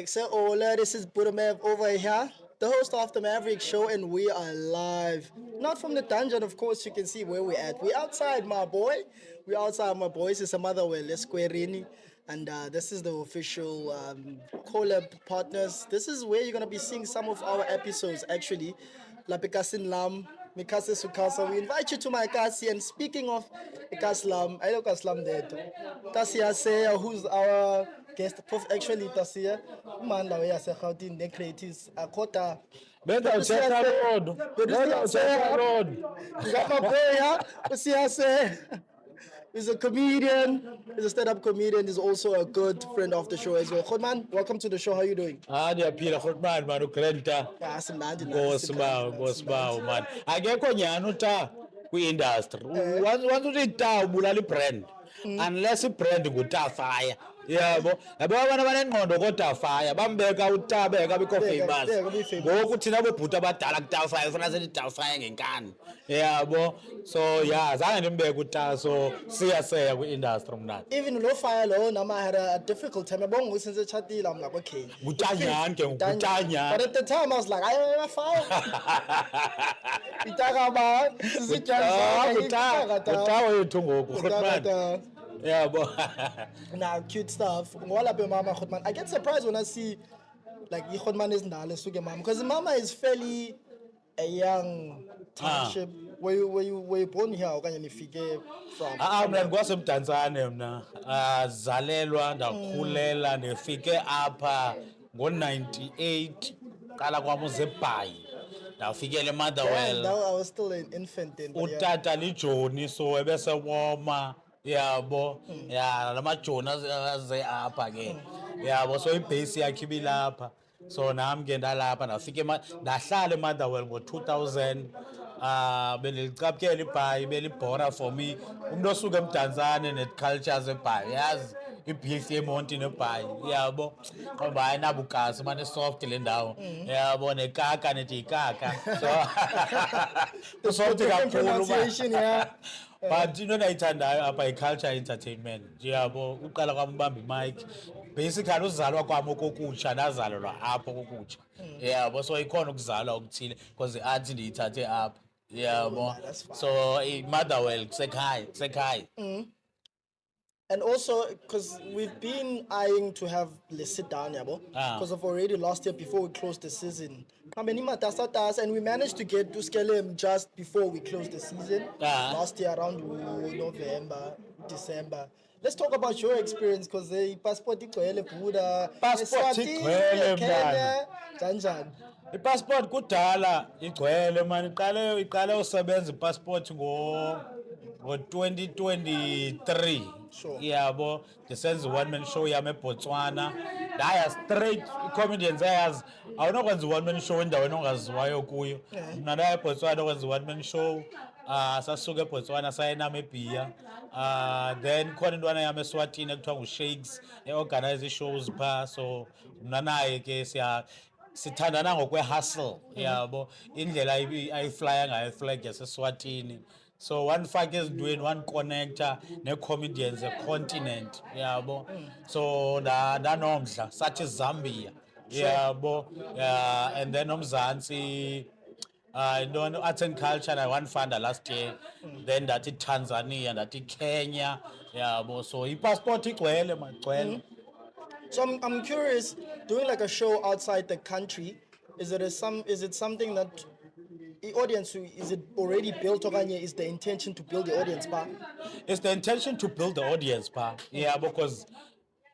Say hola, this is Buddha over here, the host of the Maverick Show, and we are live. Not from the dungeon, of course, you can see where we're at. We're outside, my boy. We're outside, my boys. It's a Motherwell, Esquerini. And this is the official collab partners. This is where you're going to be seeing some of our episodes, actually. La Picasin Lam, Mikase Sukasa. We invite you to my Kasi. And speaking of Ikaslam, I know Kaslam there too. Tasia Seya, who's our guest prof actually Tasia, umanda wasegauteng the creatives akhoda Benza uthetha loo benza uthetha loo ngamaboya usiyase. He's a comedian, he's a stand-up comedian, he's also a good friend of the show as well. Godman, welcome to the show. How are you doing? ndiyaphila rhotmani mani ugrenta Simnandi ngosibawo mani akekho nyhani uta kwi-industry once uthi ta ubulala ibrand unless ibrand ngutafaya yabo abantu abanengqondo kotafaya bambeka utabeka bikho famous ngoku thina bobhuti abadala kutafaya funa sithi tafaya ngenkani yabo so ya zange ndimbeke uta so siyaseya kwi-industry mnani even lo fire lo nama I had a difficult time yabonga ukuthi senze chatile. I'm like, okay, ngutanyani ke ngutanyani but at the time I was like, I fire itaka ba ngutawo yethu ngoku rhotmani yabo Nah, cute stuff. Ngoba lapha mama Khotman. I get surprised when I see like Khotman is ndala suke mama, because mama is fairly a young township. Were you born here okanye nifike from? mna ndikwasemdantsane mna zalelwa ndakhulela ndifike apha ngo-98 qala kwam uzebhayi ndafikela And emotherwell now I was still an infant then. But yeah. utata lijoni so ebesewoma yabo ya la majoni aze apha ke yabo so ibhesi yakhe ibilapha so nam ke ndalapha ndafika ndahlala emotherwell ngo-2000 bendilicapukela ibhayi belibhora for me umntu osuke emdantsane ne-culture zebhayi yazi ibhifi yemonti nebhayi yabo qoba hayi nabukasi mane soft le ndawo yabo nekaka nethi yikaka so usoft kakhulu Pronunciation, yeah. but into endayithandayo apha yi-culture entertainment yabo uqala kwam ubamba imike basically uzalwa kwam okokutsha ndazalelwa apho okokutsha yabo so ikhona ukuzalwa okuthile because i-art ndiyithathe apha yabo so i-motherwell kusekhaya And also, because we've been eyeing to have let's sit down, yabo, because of already last year before we closed the season. And we managed to get to Skelem just before we closed the season. Last year around November, December. Let's talk about your experience, because the passport igcwele Buddha, Passport igcwele, Kenya, Janjan. ipassport kudala igcwele mani iqale usebenza ipassport ngo-2023 Sure. yabo ndisenza i-one-man show yam eBotswana ndaya straight i-comedians ayazi awunokwenza i-one-man show endaweni ongaziwayo kuyo mna ndaya eBotswana okwenza i-one-man show sasuka eBotswana saya eNamibia then khona intwana yam eSwatini ekuthiwa nguShakes eorganize ii-shows phaa so mna naye ke sithandana ngokwe-hustle yabo indlela ayiflya ngayo iflag yaseSwatini so one fake ezintweni one connector nee-comedians econtinent yabo so ndanomdla sathi Zambia yabo and then uMzantsi intoni arts and culture nayiwanifunda last year then ndathi Tanzania ndathi Kenya yabo so ipassport igcwele magcwele. So I'm curious, doing like a show outside the country, is it something that the audience, is it already built or is the intention to build the audience bar? It's the intention to build the audience bar. Yeah, because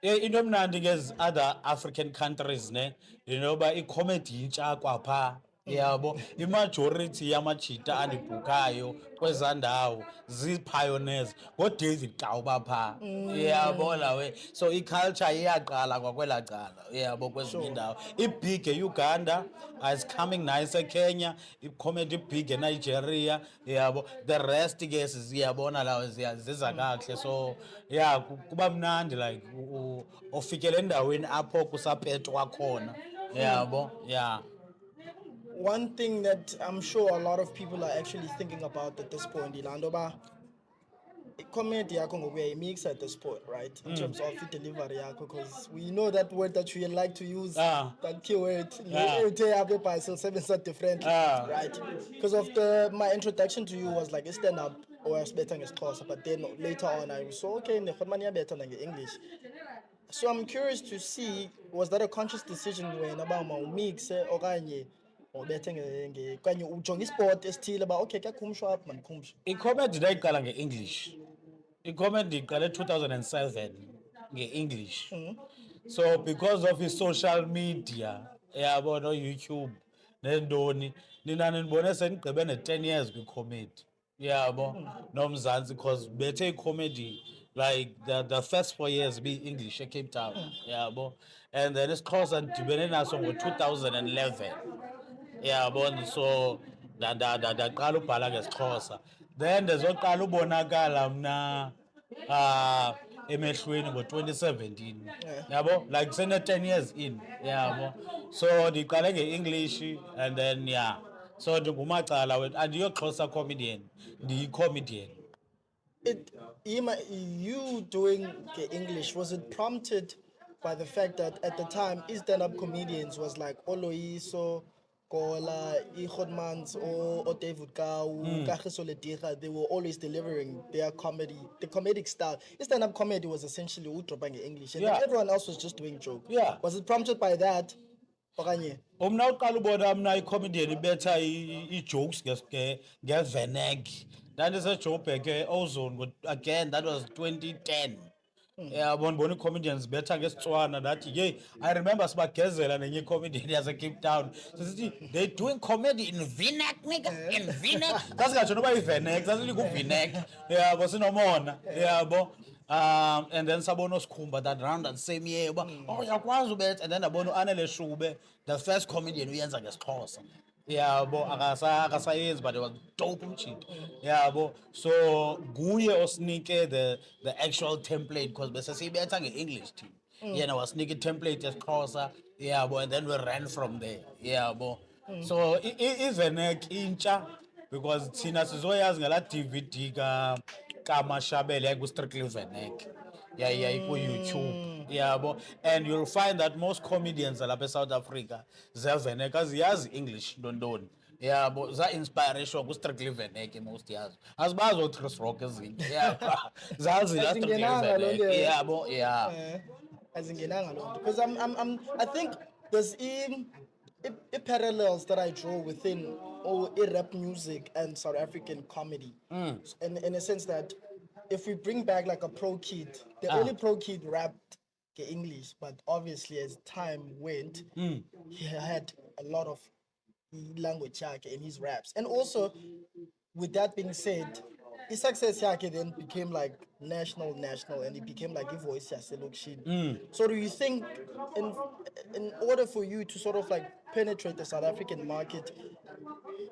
into emnandi ke other African countries ne ba i-comedy intsha kwapha yabo imajority yamajita andibhukayo kweza ndawo zii-pioneers ngoDavid Gauba phaa yabo lawe so iculture iyaqala kwakwela cala yabo kwezinye indawo ibig eUganda is coming nice eKenya icomedy ibig eNigeria yabo the rest ke siyabona lawo ziza kakuhle so yeah kuba mnandi like ofikele endaweni apho kusapetwa khona yabo yeah. One thing that I'm sure a lot of people are actually thinking about at this point, Ilandoba, comedy yakho ngokuyayimix at this point, right? In terms of delivery yakho, because we know that word that you like to use, that keyword, by differently, right? Because of my introduction to you was like a stand up or better ngesixhosa, but then later on I saw okay, better than English. So I'm curious to see, was that a conscious decision when about my mix okanye obethe kanye ujonga isport esithile ba okay kuyakhumshwa apha mandikhumshe. Icomedy ndayiqala nge-English. Icomedy iqale 2007 nge-English. So because of social media, yabo no YouTube nendoni, nina nibone senigqibe ne-10 years kwi-comedy. Yabo noMzantsi because bethe comedy like the first 4 years be English eCape Town. Yabo. And then isiXhosa ndidibene naso ngo-2011. Yabona, so ndaqala ubhala ngesixhosa, then ndizoqala ubonakala mna emehlweni ngo-2017. Yabo, like sene-10 years in. Yabo, so ndiqale nge-English and then yeah, so ndingumacala wethu, andiyoxhosa comedian, ndiyi-comedian. You doing the English, was it prompted by the fact that at the time stand-up comedians was like Oloiso, Kola, Ichodmans, or David Kau, Kagiso Letiga, they were always delivering their comedy, the comedic style. Stand-up comedy was essentially udropang English, and then everyone else was just doing joke. Yeah. Was it prompted by that? Okanye? Umna uqala ubona mna i-comedian ibetha i-jokes ngeveneg. Ndandisejoburg Ozone, again that was 2010. Ndibona i-comedians betha ngesitswana ndathi yeyi, I remember sibagezela nenye i-comedian yaseCape Town sisithi they doing comedy in Vinek nigga, in Vinek. Sasingatsho noba iVenek, sasiliku-Vinek. Yabo, sinomona. Yabo. And then sabona uSkhumba that round that same year oh uyakwazi ubetha, and then abona uAnele Shube, the first comedian uyenza ngesixhosa. Yabo, akasayenzi but it was dope umtshito. Yabo, so guye osinike the actual template because bese siyibetha nge-English team. Yena wasinike i-template yesixhosa. Yabo, and then we ran from there. Yabo, so iVenek intsha because thina sizoyazi ngala DVD kaMashabele yayiku-Strictly Venek. Yeah, ku-YouTube. Yabo, and you'll find that most comedians lapha eSouth Africa zevenek aziyazi English ntoni. Yabo, za-inspireshwa ku-Strictly Venek most yazo. Azibazi o-Chris Rock ezinye. Yabo, zazi la Strictly Venek. Yabo, yeah. Azingenanga loo nto, because I think there's parallels that I draw within rap music and South African comedy, in a sense that if we bring back like a Pro Kid, the only Pro Kid rapped English, but obviously as time went, he had a lot of language in his raps, and also with that being said, his success then became like national, and he became like a voice yaselokishini. So do you think in order for you to sort of like penetrate the South African market,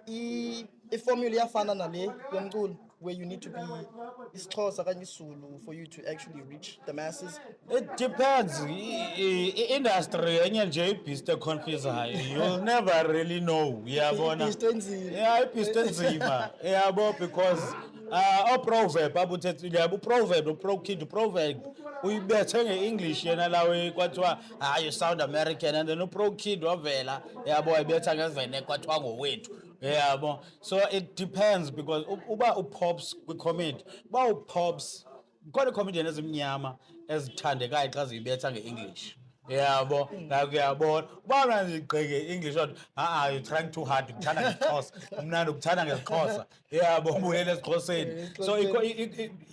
a formula yafana nale yomculo where you need to be isiXhosa kanye isiZulu for you to actually reach the masses? It depends. Industry enye nje ibhiste econfusayo. You'll never really know. Yabona. Ibhiste enzima. Yeah, ibhiste enzima. Yabo, because proverb abuthethi yabo proverb Pro Kid proverb uyibethe nge-English yena lawe kwathiwa you sound American, and then Pro Kid wavela yabo wayibetha ngeVenek kwathiwa ngowethu. Yabo, so it depends because uba upops kwi-comedy, uba upops khona i-comedian ezimnyama ezithandekayo xa ziyibetha nge-English. Yabo, like uyabona ubana ndigqeke English othi you're trying too hard ukuthanda ngesixhosa, mnandi ukuthanda ngesixhosa. Yabo, ubuyele esiXhoseni. So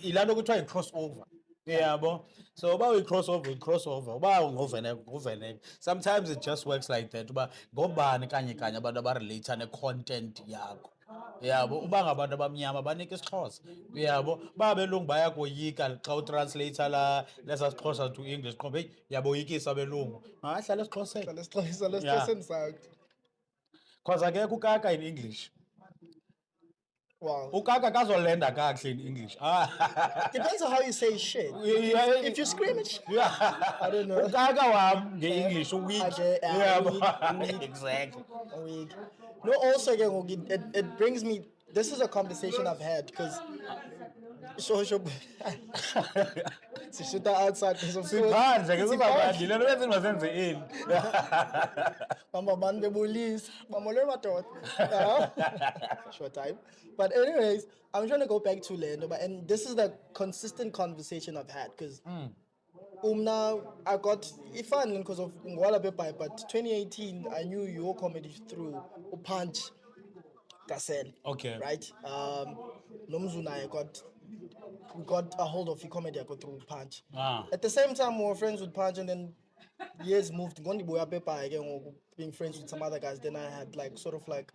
ilaa nto kuthiwa yi-crossover. Yabo, so uba uyi-crossover uba nguVenek. Sometimes it just works like that uba ngobani kanye abantu abarelate ne-content yakho. Yabo, uba ngabantu abamnyama banika isiXhosa. Yabo, babelungu bayakoyika xa utranslator lesa siXhosa to English qho hey yaboyikisa abelungu. Hlala esiXhoseni. Lesixhoseni sakho. Because akekho ukaka in English. Wow. Ukaka kazolenda kakuhle in English. Depends on how you say shit. If you scream it, I don't know. Ukaka wam nge-English weak. Weak. Exactly. Weak. No, also again, it brings me. This is a conversation I've had because Sure, sure. Sishuta outside because of course. Siphandle ke Siphandle. kuzabandi lento benze masenze ini. Bamba abantu bebulisa. Bamolwe madoda. Yeah. Short time. But anyways, I'm trying to go back to Lendo, but and this is the consistent conversation I've had because now I got ifan because of Ngwala Bepai, but 2018 I knew your comedy through Punch Gasel. Okay. Right? Nomzuna I got we got a hold of the comedy I got through Punch. Ah. At the same time we were friends with Punch and then years moved. Ngondi Boya Bepai again being friends with some other guys. Then I had like sort of like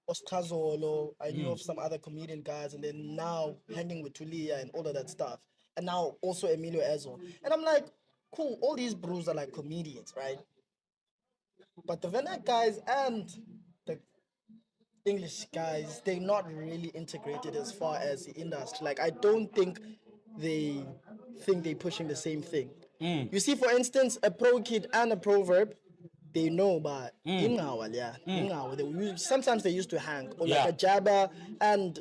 Oskazolo, I knew of some other comedian guys, and then now hanging with Tulia and all of that stuff. And now also Emilio Ezo. And I'm like, cool, all these bros are like comedians, right? But the Venak guys and the English guys, they're not really integrated as far as the industry. Like, I don't they think they're pushing the same thing. You see, for instance, a pro kid and a proverb, they know, but sometimes they used to hang, or Yeah. like a Jabba and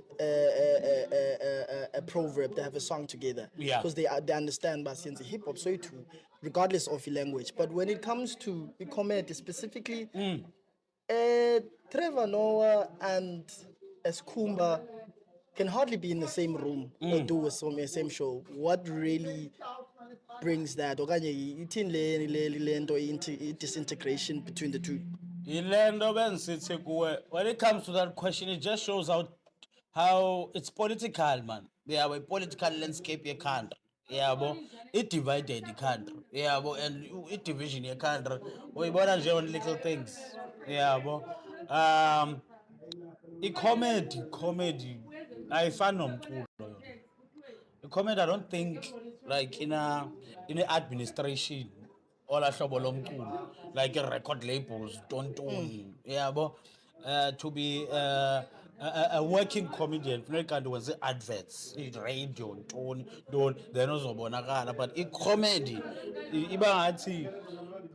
a proverb. They have a song together, Yeah. because they understand but since hip hop, so too, regardless of the language. But when it comes to the comedy specifically, Trevor Noah and Eskumba can hardly be in the same room or do the same show. What really brings that? Okanye ithini le nto disintegration between the two? Ilendo bengisithi kuwe, when it comes to that question, it just shows how it's political, man. Yeah, a political landscape country. Yeah, bo. It divided the country. Yeah, bo. And it division your country. We bought nje on little things. Yeah, bo. Comedy. Ayifani nomculo yona. Comedy, I don't think like in a administration or a hlobo lomculo, like record labels, don't yeah, but to be a working comedian, funeka kanti wenze adverts, radio, don't then uzobonakala, but comedy iba ngathi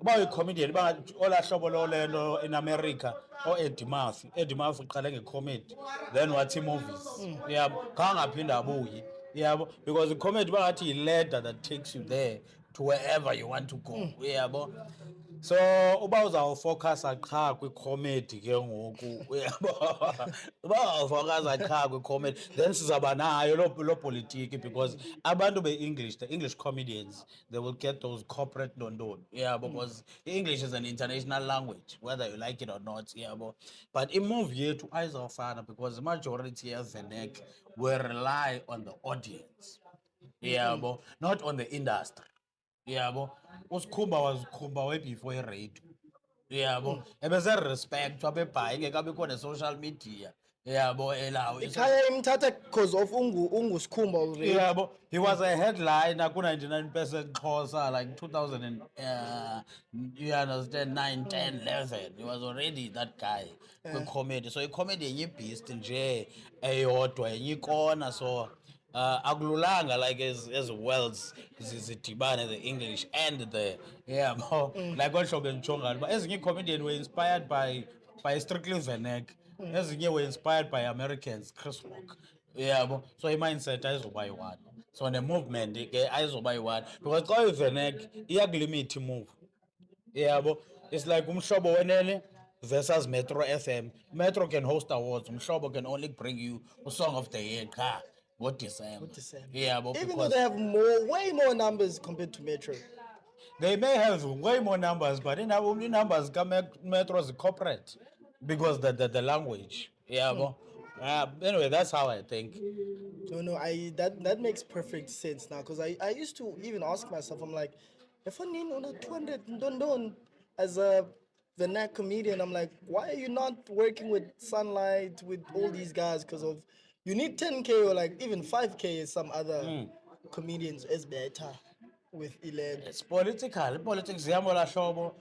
uba uyi-comedian iba ngathi olaa hlobo lolento in America Eddie Murphy. Eddie Murphy uqale nge-comedy then wathi movies yabo kangaphinda abuye yabo because i-comedy bangathi yi-ladder that takes you there to wherever you want to go yabo. So uba uzawufokhasa qha kwi-comedy ke ngoku uyabo uba uzawufokhasa qha kwi-comedy then sizaba nayo loo politiki because abantu be-English, the English comedians, they will get those corporate dondon because English is an international language whether you like it or not yabo. But imove yethu ayizawufana because the majority of the neck will rely on the audience yabo, not on the industry yabo. uSkhumba was Khumba way before i-radio yabo, ebese-respect abebhayi engekabikho ne-social media yabo elawo Ikhaya imthatha because of Sikhumba already. yabo. He was a headliner ku-99% Xhosa like 2000 and you understand 9, 10, 11. He was already that guy kwi-comedy. So i-comedy yenye beast nje eyodwa yenye ikona. So akululanga like as worlds zidibane, the English and the like what hlobo endijongana uba ezinye comedian were inspired by Strictly Venek, ezinye were inspired by Americans, Chris Rock yabo. So i-mindset ayizoba yi-one, so ne-movement ke ayizoba yi-one because xa uyivenek iyakulimit imove yabo. It's like umhlobo wenene versus Metro FM. Metro can host awards, umhlobo can only bring you a song of the year car December. Yeah, but Even though because they have way more numbers compared to Metro. they may have way more numbers, but in our numbers come Metro's corporate because the language. Yeah, but anyway, that's how I think. No, that makes perfect sense now because I used to even ask myself, I'm like, if I need on a 200 don as a Vernac comedian, I'm like, why are you not working with Sunlight with all these guys? Because of you need 10K or like even 5K as some other comedians is better with 11. It's political. Politics ziyamola hlobo.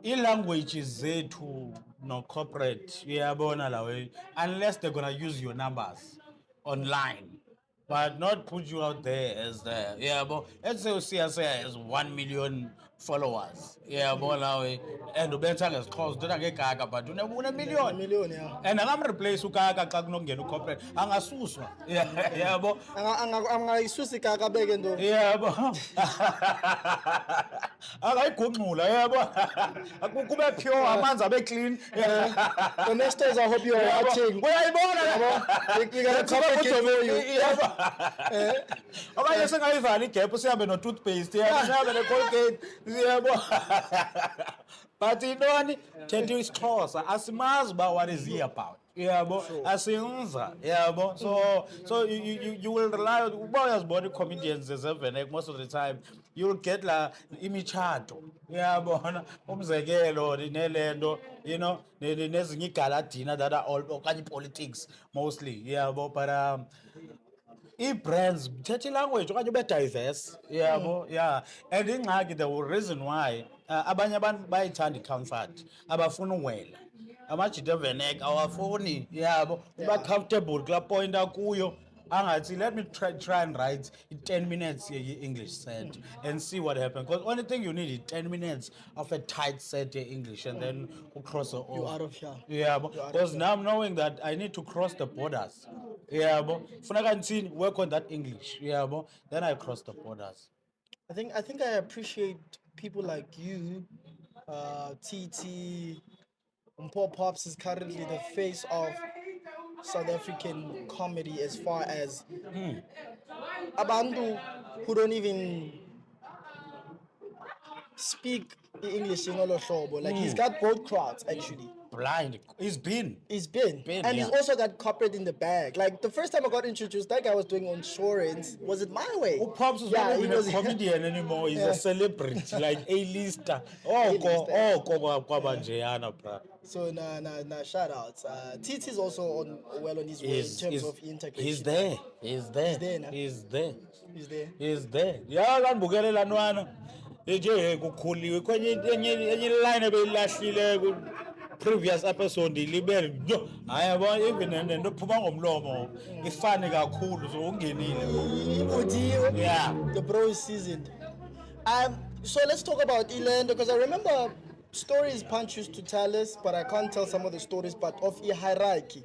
I-languages zethu no corporate uyabona la way, unless they're gonna use your numbers online, but not put you out there as the but let's say CSA has 1 million followers. Yabona we and ubenza ngesixhosa uthetha ngegaga but une million. Million, yeah. And angamreplace ugaga xa kunokungena ucorporate angasuswa. Yabo. Angayisusi gaga beke ndo. Yebo. Akayigungxula yebo. Kube pure amanzi abe clean. Domestos, I hope you're watching. Uyayibona yabo. We got a couple for you. Yebo. Abanye sengayivala igap sihambe no toothpaste yebo sihambe ne Colgate yebo. But intoni thetha isiXhosa asimazi ba what is he about. Yabo asinza yabo so you will rely on uba uyazibona comedians ezevenek most of the time you'll get la imichato yabona umzekelo nelento you know nezinye igaladina that are all okanye politics mostly yabo but i-brands thetha ilanguage okanye ube diverse yabo yeah and ingxaki the reason why abanye abantu bayithanda i-comfort abafuna uwela amajita evenek awafuni yabo uba comfortable kulaa point akuyo angathi let me try and write 10 minutes ye-English set and see what happens because only thing you need is 10 minutes of a tight set ye-English and then you cross it You're off. out of here. Yeah, because now I'm knowing that I need to cross the borders. Yeah, funeka ndithini work on that English. Yeah, then I cross the borders. I think I appreciate people like you, TT. Paul Pops is currently the face of South African comedy as far as abantu who don't even speak English in all hlobo. Like he's got both crowds actually. Blind. He's been. And he's also got corporate in the bag. Like the first time I got introduced, that guy was doing insurance. Was it my way? Pops is not even a comedian anymore. He's a celebrity, like A-lister. Kwabanjeyana, bro. So shout outs. TT is also well on his way in terms of integration. He's there. He's there now. He's there. Yeah, lanibukele lanwana. Nje kukhuliwe kwenye enye line ebelahlile previous episode libele yo ayabona even nento phuma ngomlomo ifani kakhulu so ungenile. Yeah. The bro is seasoned. So let's talk about Ilendo because I remember stories Punch used to tell us, but I can't tell some of the stories, but of a hierarchy.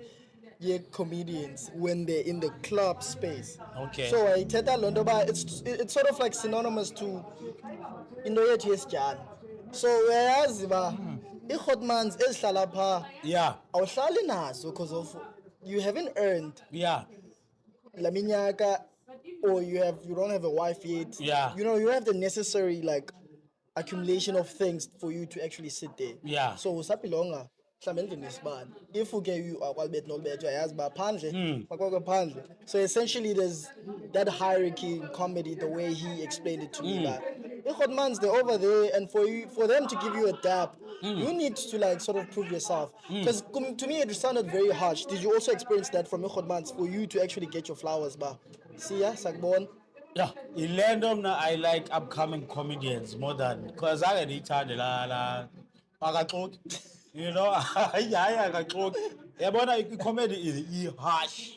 Yeah, comedians when they're in the club space. Okay. So I tell Londoba, it's sort of like synonymous to into yethu so whereas i-hotmans ezihlala pha Yeah. awuhlali nazo because of you haven't earned Yeah. la minyaka or you don't have a wife yet. Yeah. You know, you have the necessary like accumulation of things for you to actually sit there. Yeah. So usapilonga mhlambe endlini isibani if uke you akwalibethu nolibethu ayazi uba phandle makwakwe phandle. So essentially there's that hierarchy in comedy the way he explained it to me that i-hotmans they're over there and for them to give you a dap you need to like sort of prove yourself because to me it sounded very harsh. Did you also experience that from i-hotmans for you to actually get your flowers ba siya sakubona? Yeah, Ilendo mna I like upcoming comedians more than because I ngithande la akaxoki. You know, hayi akaxoki. Yabona i-comedy is harsh.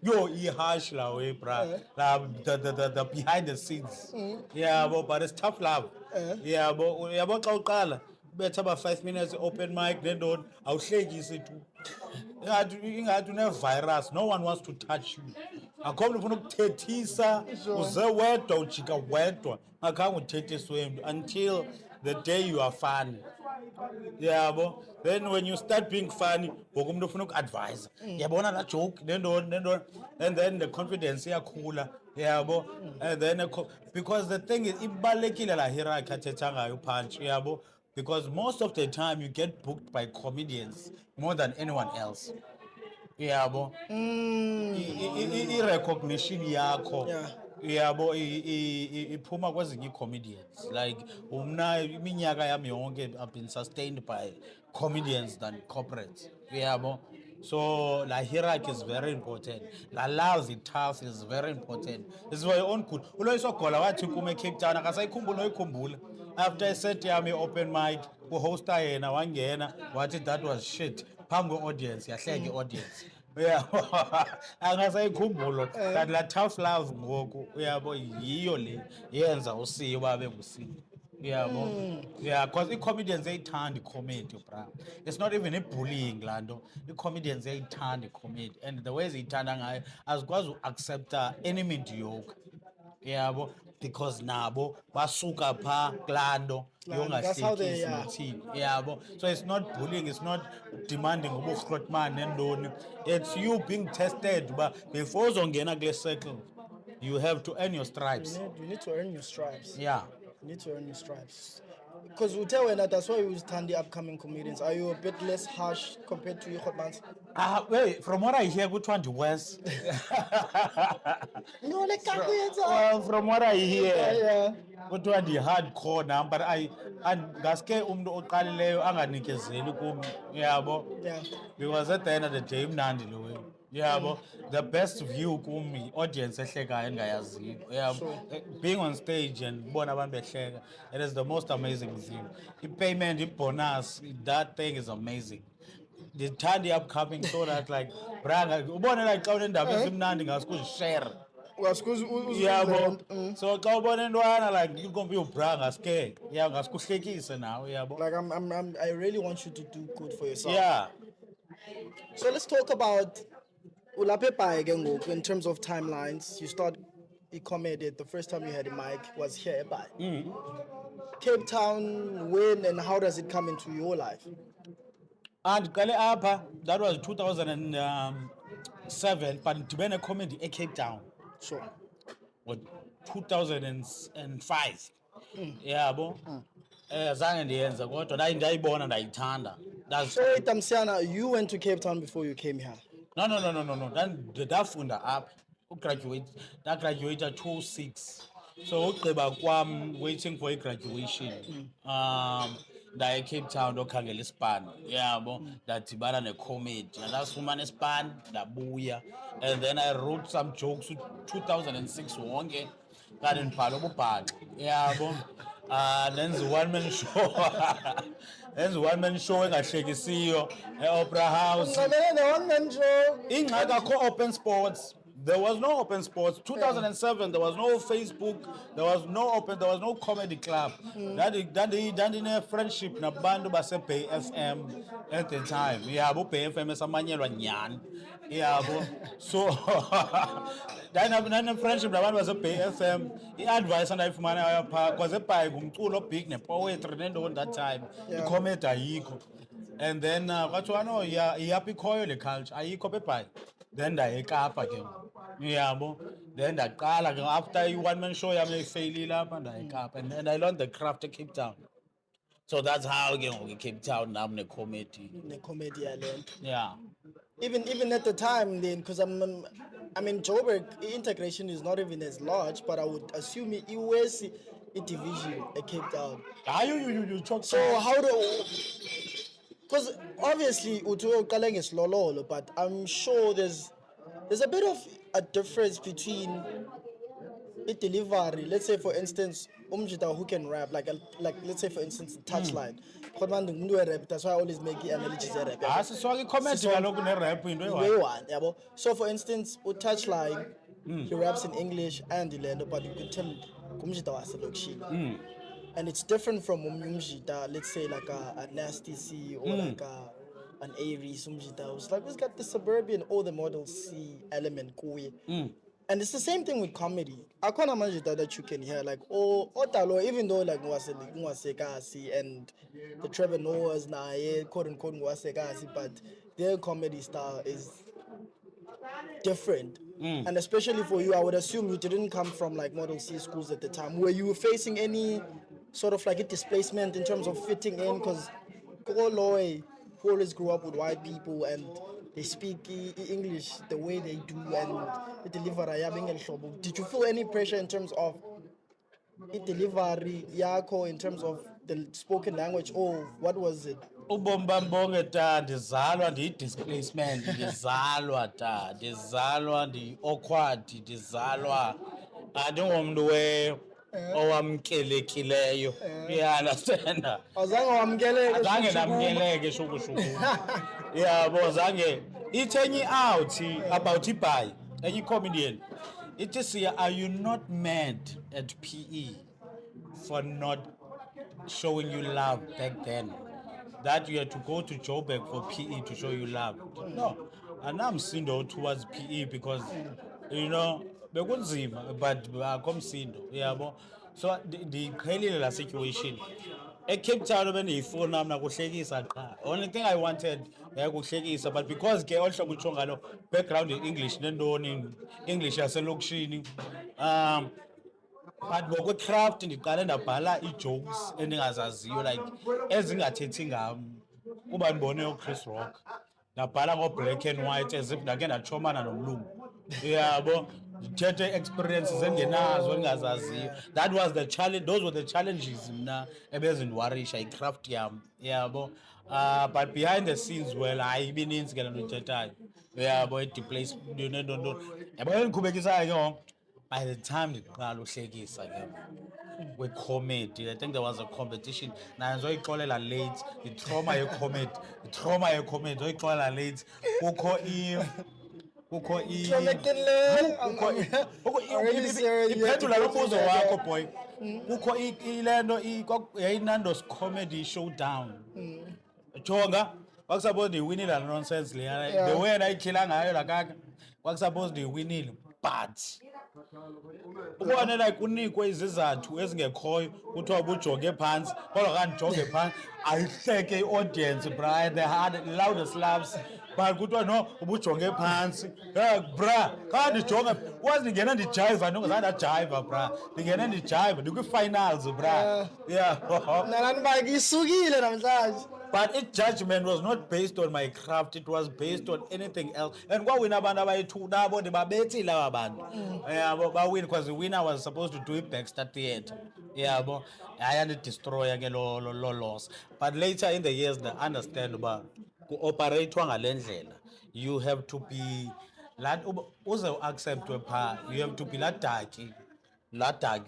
Yo harsh la way bra. The behind the scenes. Yeah, but it's tough love. Yeah, yabo xa uqala betha ba 5 minutes open mic then don't awuhlekisi tu. Ingathi une-virus no one wants to touch you akho mntu ufuna ukuthethisa uze wedwa ujika wedwa ngakhange uthethiswe mntu until the day you are funny yabo then when you start being funny ngoku umuntu ufuna uku-advise yabona la joke nentoni and then the confidence iyakhula yabo and then because the thing is ibalulekile la hierarchy athetha ngayo Punch yabo because most of the time you get booked by comedians more than anyone else. Yabo. I-recognition yakho. Yabo iphuma kwezinye comedians. Like umna iminyaka yami yonke I've been sustained by comedians than corporates. Yabo. So la hierarchy is very important. La love tough is very important. It's for your own good. Uloyisogola wathi kume Cape Town akasayikhumbula oyikhumbula. After I set yami open mic, uhosta yena wangena wathi that was shit. Phambi kwe-audience yahleka i-audience. Yeah. Angasayikhumbula kanti la tough love ngoku uyabo yiyo le yenza usiyo babe ngusiyo. Yeah, yeah, because i-comedians ziyayithanda i-comedy, bra. It's not even i-bullying laa nto. I-comedians ziyayithanda i-comedy, and the way ziyithanda ngayo azikwazi uaccepta any mediocre. Yabo, because nabo basuka phaa kulaa nto That's how they yongahlekisi are. nothini. Yabo, so it's not bullying, it's not demanding uburhrotmani nentoni. It's you being tested uba before uzongena kule circle you have to earn your stripes. You need to earn your stripes. Yeah. You need to earn your stripes. Because we tell that that's why we stand the upcoming comedians. Are you a bit less harsh compared to your hot mans? Wait, from what I hear, which one the worst? No, like Well, from what I hear, yeah. kuthiwa ndi-hardcore nam, but ngaske umntu oqalileyo anganikezeli kum, yabo. Yeah. Because at the end of the day imnandi lo way. Yabo, the best view kum yi-audience ehlekayo engayaziyo. Yabo, being on stage and ubona abantu behleka, it is the most amazing thing. I-payment, i-bonus, that thing is amazing. Ndithanda i-upcoming so that like branga ubone like xa unendaba ezimnandi ngaske uzishare. Well, because Yabo, so xa ubona entwana like inkompi yobra ngaske, yeah, ngaske uhlekise nawe, yabo. like I really want you to do good for yourself. Yeah. So let's talk about ulaphe bhayi ke ngoku in terms of timelines. You start comedy. The first time you had a mic was here at Cape Town. When and how does it come into your life? And Kale Apa, that was 2007, but ndibene comedy eCape Town. Sure. What 2005. Yabo. Zange ndiyenze kodwa ndayibona ndayithanda. That's So wait, Tamsiana, you went to Cape Town before you came here. no. Ndafunda apha. Ndagraduate 2006. So ugqiba kwam waiting for graduation. Ndaye eCape Town ndokhangela ispan. Yabo, ndadibana necomedy. Ndasifumana ispan, ndabuya. And then I wrote some jokes 2006 wonke. Kanti ndibhala ububhaxa. Yabo. Lenza one man show. Lenza one man show engahlekisiyo e-Opera House. One man show. Ingxaki akho open sports. There was no open sports. 2007, there was no Facebook. There was no comedy club. Dandine friendship nabantu base Bay FM at the time. Yabo Bay FM esamanyelwa nyani. Yabo. So dandine friendship nabantu base Bay FM. I-advice andayifumana apha because eBay ngumculo big ne-poetry nento that time. I-comedy ayikho. And then kwathiwa no iyaphi ikhoyo le culture ayikho eBay. Then ndaye eKapa ke. Yabo, then ndaqala ke after i-one man show yami efailile apha ndaye eKapa, and I learned the craft at Cape Town. So that's how ke ngoku eCape Town nam ne-comedy. Ne-comedy island. Yeah. Even at the time then, because I mean Joburg integration is not even as large, but I would assume it was a division at Cape Town. You talk So how do? Because obviously Uto Kaleng is Lololo, but I'm sure there's a bit of a difference between a delivery. Let's say for instance, Umjita who can rap, like let's say for instance, touchline. That's why I always make the analogies at rap. asiswake i-comedy kaloku ne-rap into eyi-one. Way one, yabo. So for instance, touchline, he raps in English and Ilendo, but you could tell Umjita was a and it's different from Umjita, let's say like a Nasty C or like an Aries Umjita. It's like, it's got the suburban or the Model C element. And it's the same thing with comedy. I can't imagine that you can hear like, oh, Otalo, even though like Mwasekasi and the Trevor Noahs, quote unquote Mwasekasi, but their comedy style is different. And especially for you, I would assume you didn't come from like Model C schools at the time. Were you facing any sort of like a displacement in terms of fitting in? Because Koloi, who always grew up with white people and they speak English the way they do and the delivery. Did you feel any pressure in terms of the delivery yako, in terms of the spoken language, or what was it? Ubomi bam bonke ta ndizalwa ndiyi-displacement, ndizalwa ndi-awkward, ndizalwa andingomntu owamkelekileyo. You understand? Zange namkeleke shukushuku. Yabo, zange ithi enye out about ibhayi, enye comedian ithi siya, are you not mad at PE for not showing you love back then. That you had to go to Joburg for PE to show you love. No, and I'm sindo towards PE because you know bekunzima but akho msindo yabo. So ndiqhelile la situation. ECape Town beniyifuna mina kuhlekisa qha. Only thing I wanted kuhlekisa but because ke ohlobo utsho ngalo background English nentoni English yaselokishini but ngokwe-craft ndiqale ndabhala ii-jokes endingazaziyo like ezingathethi ngam kuba ndibone uChris Rock ndabhala ngo-black and white as if ndake ndatshomana nomlungu yabo ndithethe experiences endingenazo endingazaziyo. That was the challenge, those were the challenges mna ebezindiwarisha icraft yam yabo. But behind the scenes well hayi ibininzi ke le nto ndithethayo yabo ediplace nento yabo endiqhubekisayo ke ngoku. By the time ndiqala uhlekisa ke we-comedy, I think there was a competition nayo ndizoyixolela late itrauma ye-comedy ndizoyixolela late kukho iphendula lo mbuzo wakho boy. Kukho ile nto yayinandos comedy showdown jonga kwakusuppose ndiyiwinile la nonsense leya the way ndayityhila ngayo la kaka kwakusuppose ndiyiwinile but ubone like unikwe izizathu ezingekhoyo kuthiwa ubujonge phantsi kodwa kandijonge phantsi ayihleke i-audience bra they had loudest laughs but kuthiwa no ubujonge phantsi bra kandijonge kwazi ndingena ndijayiva ndingazange ndajayiva bra ndingene ndijayiva ndikwi-finals bra yeah nalani ba isukile namhlanje. but its judgment was not based on my craft, it was based on anything else. And kwawina abantu abayi-2 nabo ndibabethile aba bantu yabo bawin because the winner was supposed to do it Baxter Theatre yabo hayi andidestroya ke lo loss. But later in the years they understand uba ku-opereyithwa ngale ndlela you have to be uze uacceptwe phaa you have to be ladaki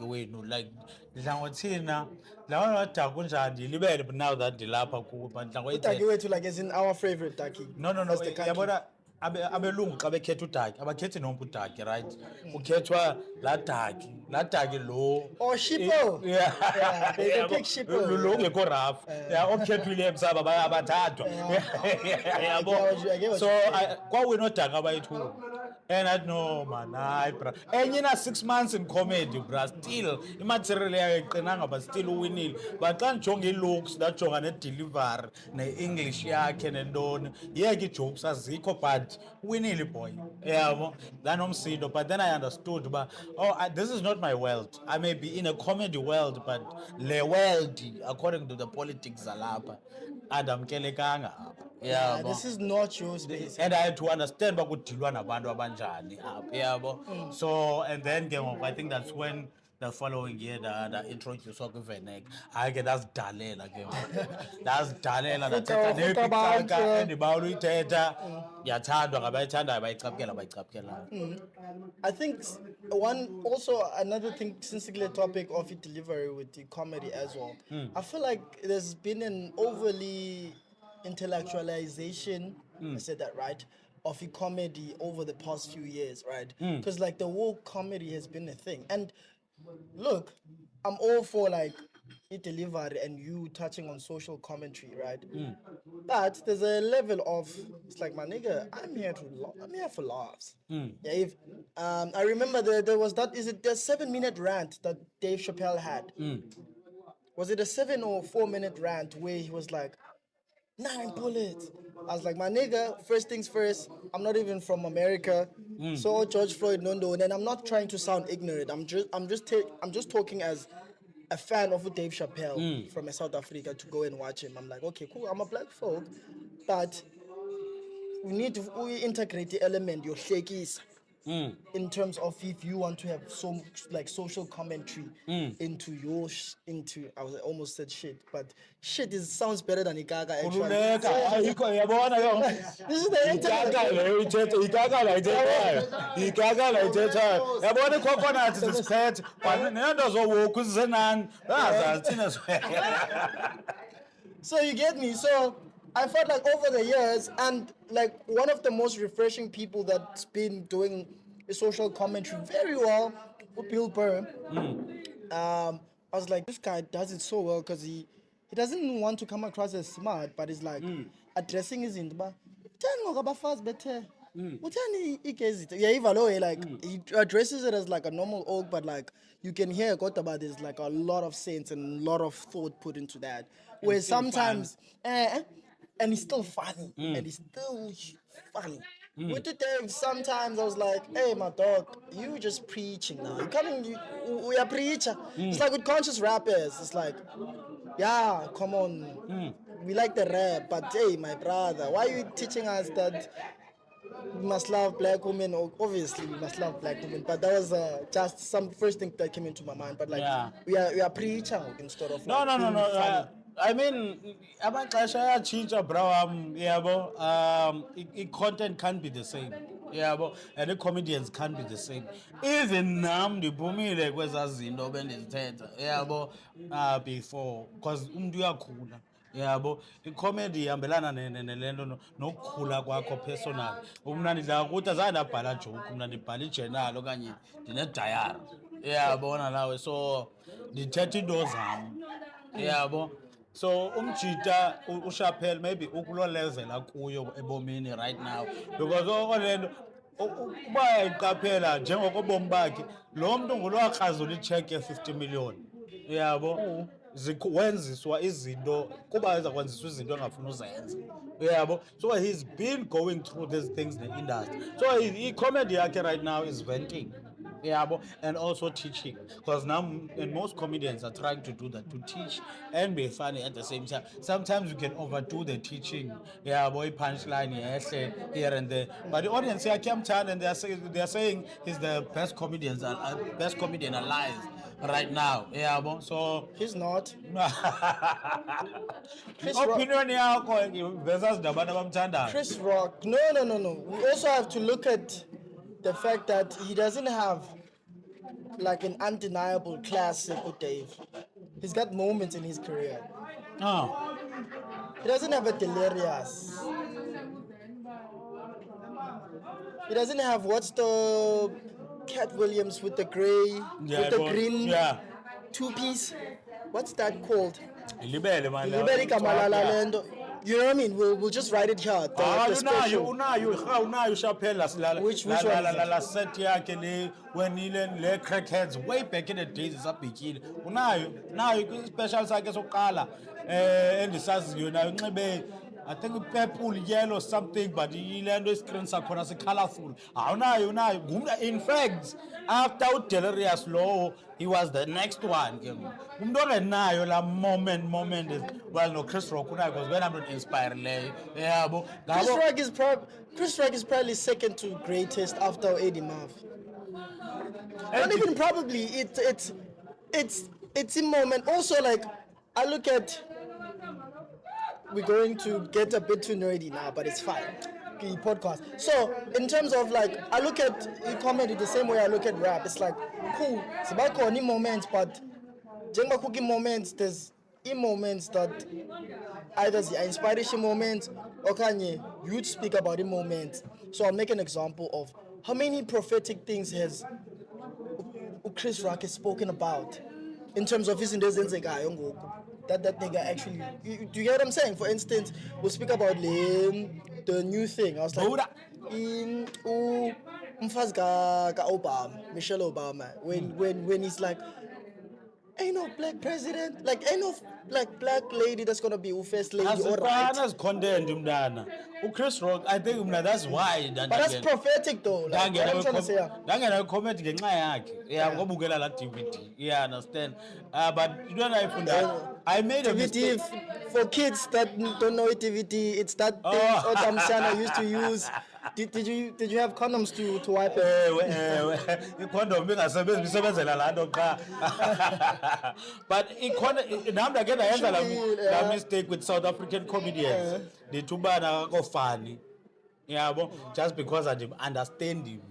wenu like ndidla ngothina ladaki kunjani ndilibele but now that ndilapha kuwo but ndidla Udaki wethu like as in our favorite Daki. no As the country. yabona abelungu xa bekhetha udaki abakhethi nomntu udaki right kukhethwa ladaki lo Oh, Shippo. Yeah, they pick Shippo. lo ungekho rafu okhethwileyo emsaba abathathwa yabo. I get what So you're saying. kwawina odaka abayi-2 and I no man hayi bra enye na 6 months in comedy bra still imaterial yayo iqinanga but still uwinile but xa ndijonga ii-looks ndajonga ne-delivery ne-english yakhe nentoni yeke ii-jokes azikho but uwinile boy yabo ndanomsindo but then I understood uba this is not my world. I may be in a comedy world but le world according to the politics zalapha andamkelekanga apha yabo. This is not your space. And I had to understand uba kudilwa nabantu abanjani apha yabo. So and then ke ngoku I think that's when the following year introduced kwiVenek hayi ke ndazidalela ke ndazidalela ndathetha nepixaka endibawela uyithetha yathandwa ngabayithandayo abayicaphukelayo. I think another thing, since the topic of the delivery with the comedy as well, I feel like there's been an overly intellectualization, I said that right, of the comedy over the past few years, right? Because like the woke comedy has been a thing. And look, I'm all for like it delivery and you touching on social commentary, right? But there's a level of it's like my nigga, I'm here for laughs. Yeah, if I remember there was that is it the 7-minute rant that Dave Chappelle had? Was it a 7 or 4-minute rant where he was like 9 bullets? I was like, my nigga, first things first, I'm not even from America. So George Floyd, no, and I'm not trying to sound ignorant. I'm just talking as a fan of Dave Chappelle from South Africa to go and watch him. I'm like, okay, cool, I'm a black folk, but we need to integrate the element, your shakis, in terms of if you want to have some like social commentary into your I was almost said shit, but shit sounds better than Igaga actually. This is the internet. So you get me? So I felt like over the years, and like one of the most refreshing people that's been doing a social commentary very well, Bill Burr. I was like, this guy does it so well because he doesn't want to come across as smart, but he's like addressing his into fast better. Yeah, like he addresses it as like a normal oak, but like you can hear Kotaba, there's like a lot of sense and a lot of thought put into that. Where still sometimes, and he's still funny, and he's still funny. With the Dave, sometimes I was like, hey, my dog, you just preaching now. You coming, we are preacher. It's like with conscious rappers, it's like, yeah, come on. We like the rap, but hey, my brother, why are you teaching us that we must love black women? Obviously, we must love black women, but that was just some first thing that came into my mind. But like, Yeah. we are preaching instead of No, like no, no, being no. funny. I mean, amaxesha ayatshintsha bro yabo. I-content can't be the same. Yabo, and the comedians can't be the same. Even nam ndiphumile kwezaa zinto bendizithetha yabo before because umntu uyakhula yabo icomedy ihambelana nale nto nokukhula kwakho personal. Mna ndidla ngokuthi azange ndabhala joke, mna ndibhala ijenali okanye ndinedayari yabona nawe, so ndithetha into zam yabo. So umjita uShaphel maybe ukuloo level akuyo ebomini right now because olento uba yayiqaphela njengokobomi bakhe lo mntu ngulo akrazula icheck ye-50 million yabo, wenziswa izinto kuba eza kwenziswa izinto engafuna uzenza yabo. So he's been going through these things in the industry, so i-comedy yakhe right now is venting yabo, and also teaching because now and most comedians are trying to do that, to teach and be funny at the same time. Sometimes you can overdo the teaching yabo, punchline yehle here and there, but the audience here came and they are saying he's the best best comedian alive right now yabo. So He's not. Chris Rock. opinion yakho versus nabantu abamthandayo. Chris Rock. No. We also have to look at the fact that he doesn't have like an undeniable classic with Dave. He's got moments in his career. Oh. He doesn't have a Delirious. He doesn't have what's the Cat Williams with the gray, Yeah, with the but- green yeah. two-piece. What's that called? Ilibele man. Liberi Kamalala Lendo. You know what I mean? We'll just write it here. The special. unayo uShaphel Which one is it? la set yakhe le when le crackheads way back in the days isabhekile unayo special sakhe sokuqala endisaziyo nayo unxibe I think purple, yellow, something, but ilento screen sakhona si colorful. Unayo. In fact, after uDelirious Law, he was the next one. Umuntu ongenayo la moment is well no Chris Rock unayo because when I'm not inspired le yabo. Chris Rock is probably second to greatest after Eddie Murphy. Not even probably. It's a moment. Also, like I look at. We're going to get a bit too nerdy now, but it's fine. The podcast. So, in terms of like, I look at comedy the same way I look at rap. It's like, cool. It's about corny moments, but Jenga cooking moments, there's moments that either the inspiration moments or can you speak about the moments. So, I'll make an example of how many prophetic things has Chris Rock has spoken about in terms of his that nigga actually do you get what I'm saying? For instance, we'll speak about the new thing. I was like umfazi ka Obama, Michelle Obama, when he's like ain't no black president, like ain't no like black lady that's gonna be first lady or right. As content umntana uChris Rock, I think that's why but that's prophetic though, like what I'm trying to say. Ndangena comment ngenxa yakhe ngobukela la DVD, yeah, understand, but you don't know I made a DVD mistake. for kids that don't know DVD, it's that thing Otamshana used to use. Did you have condoms to wipe it? Condom ingasebenzi bisebenzela la nto qha. But nami ndake ndayenza la mistake with South African comedians. Ndithi ubana akofani yabo, just because I didn't understand him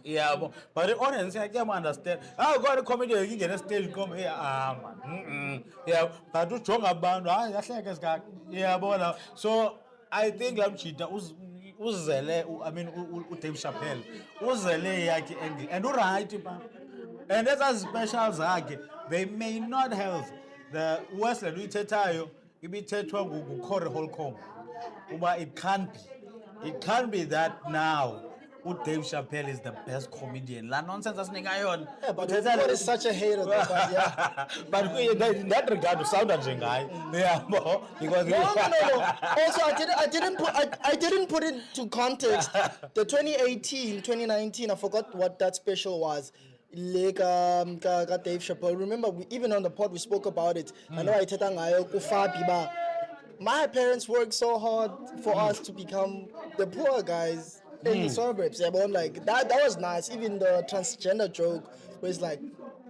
yabo, but the audience can understand. Got a comedian ingene stage come here man yeah, but ujonga abantu yahleka esikaka yabona. So I think lamjita uzele, I mean uDave Chappelle uzele yakhe and uright ba And as special zakhe, they may not have the Westland uyithethayo ibithethwa nguCorey Holcomb. Uba it can't be. It can't be that now Dave Chappelle is the best comedian. La nonsense asinika yona. Yeah, but what is such a hater though, but yeah. But in that regard, sound njengaye. Yeah, because No. Also, I didn't put into context the 2018, 2019. I forgot what that special was. Like Dave Chappelle. Remember, even on the pod we spoke about it. I know I teta ngayo ku Fabi ba. My parents worked so hard for us to become the poor guys in the suburbs. Yeah, but like that was nice. Even the transgender joke was like,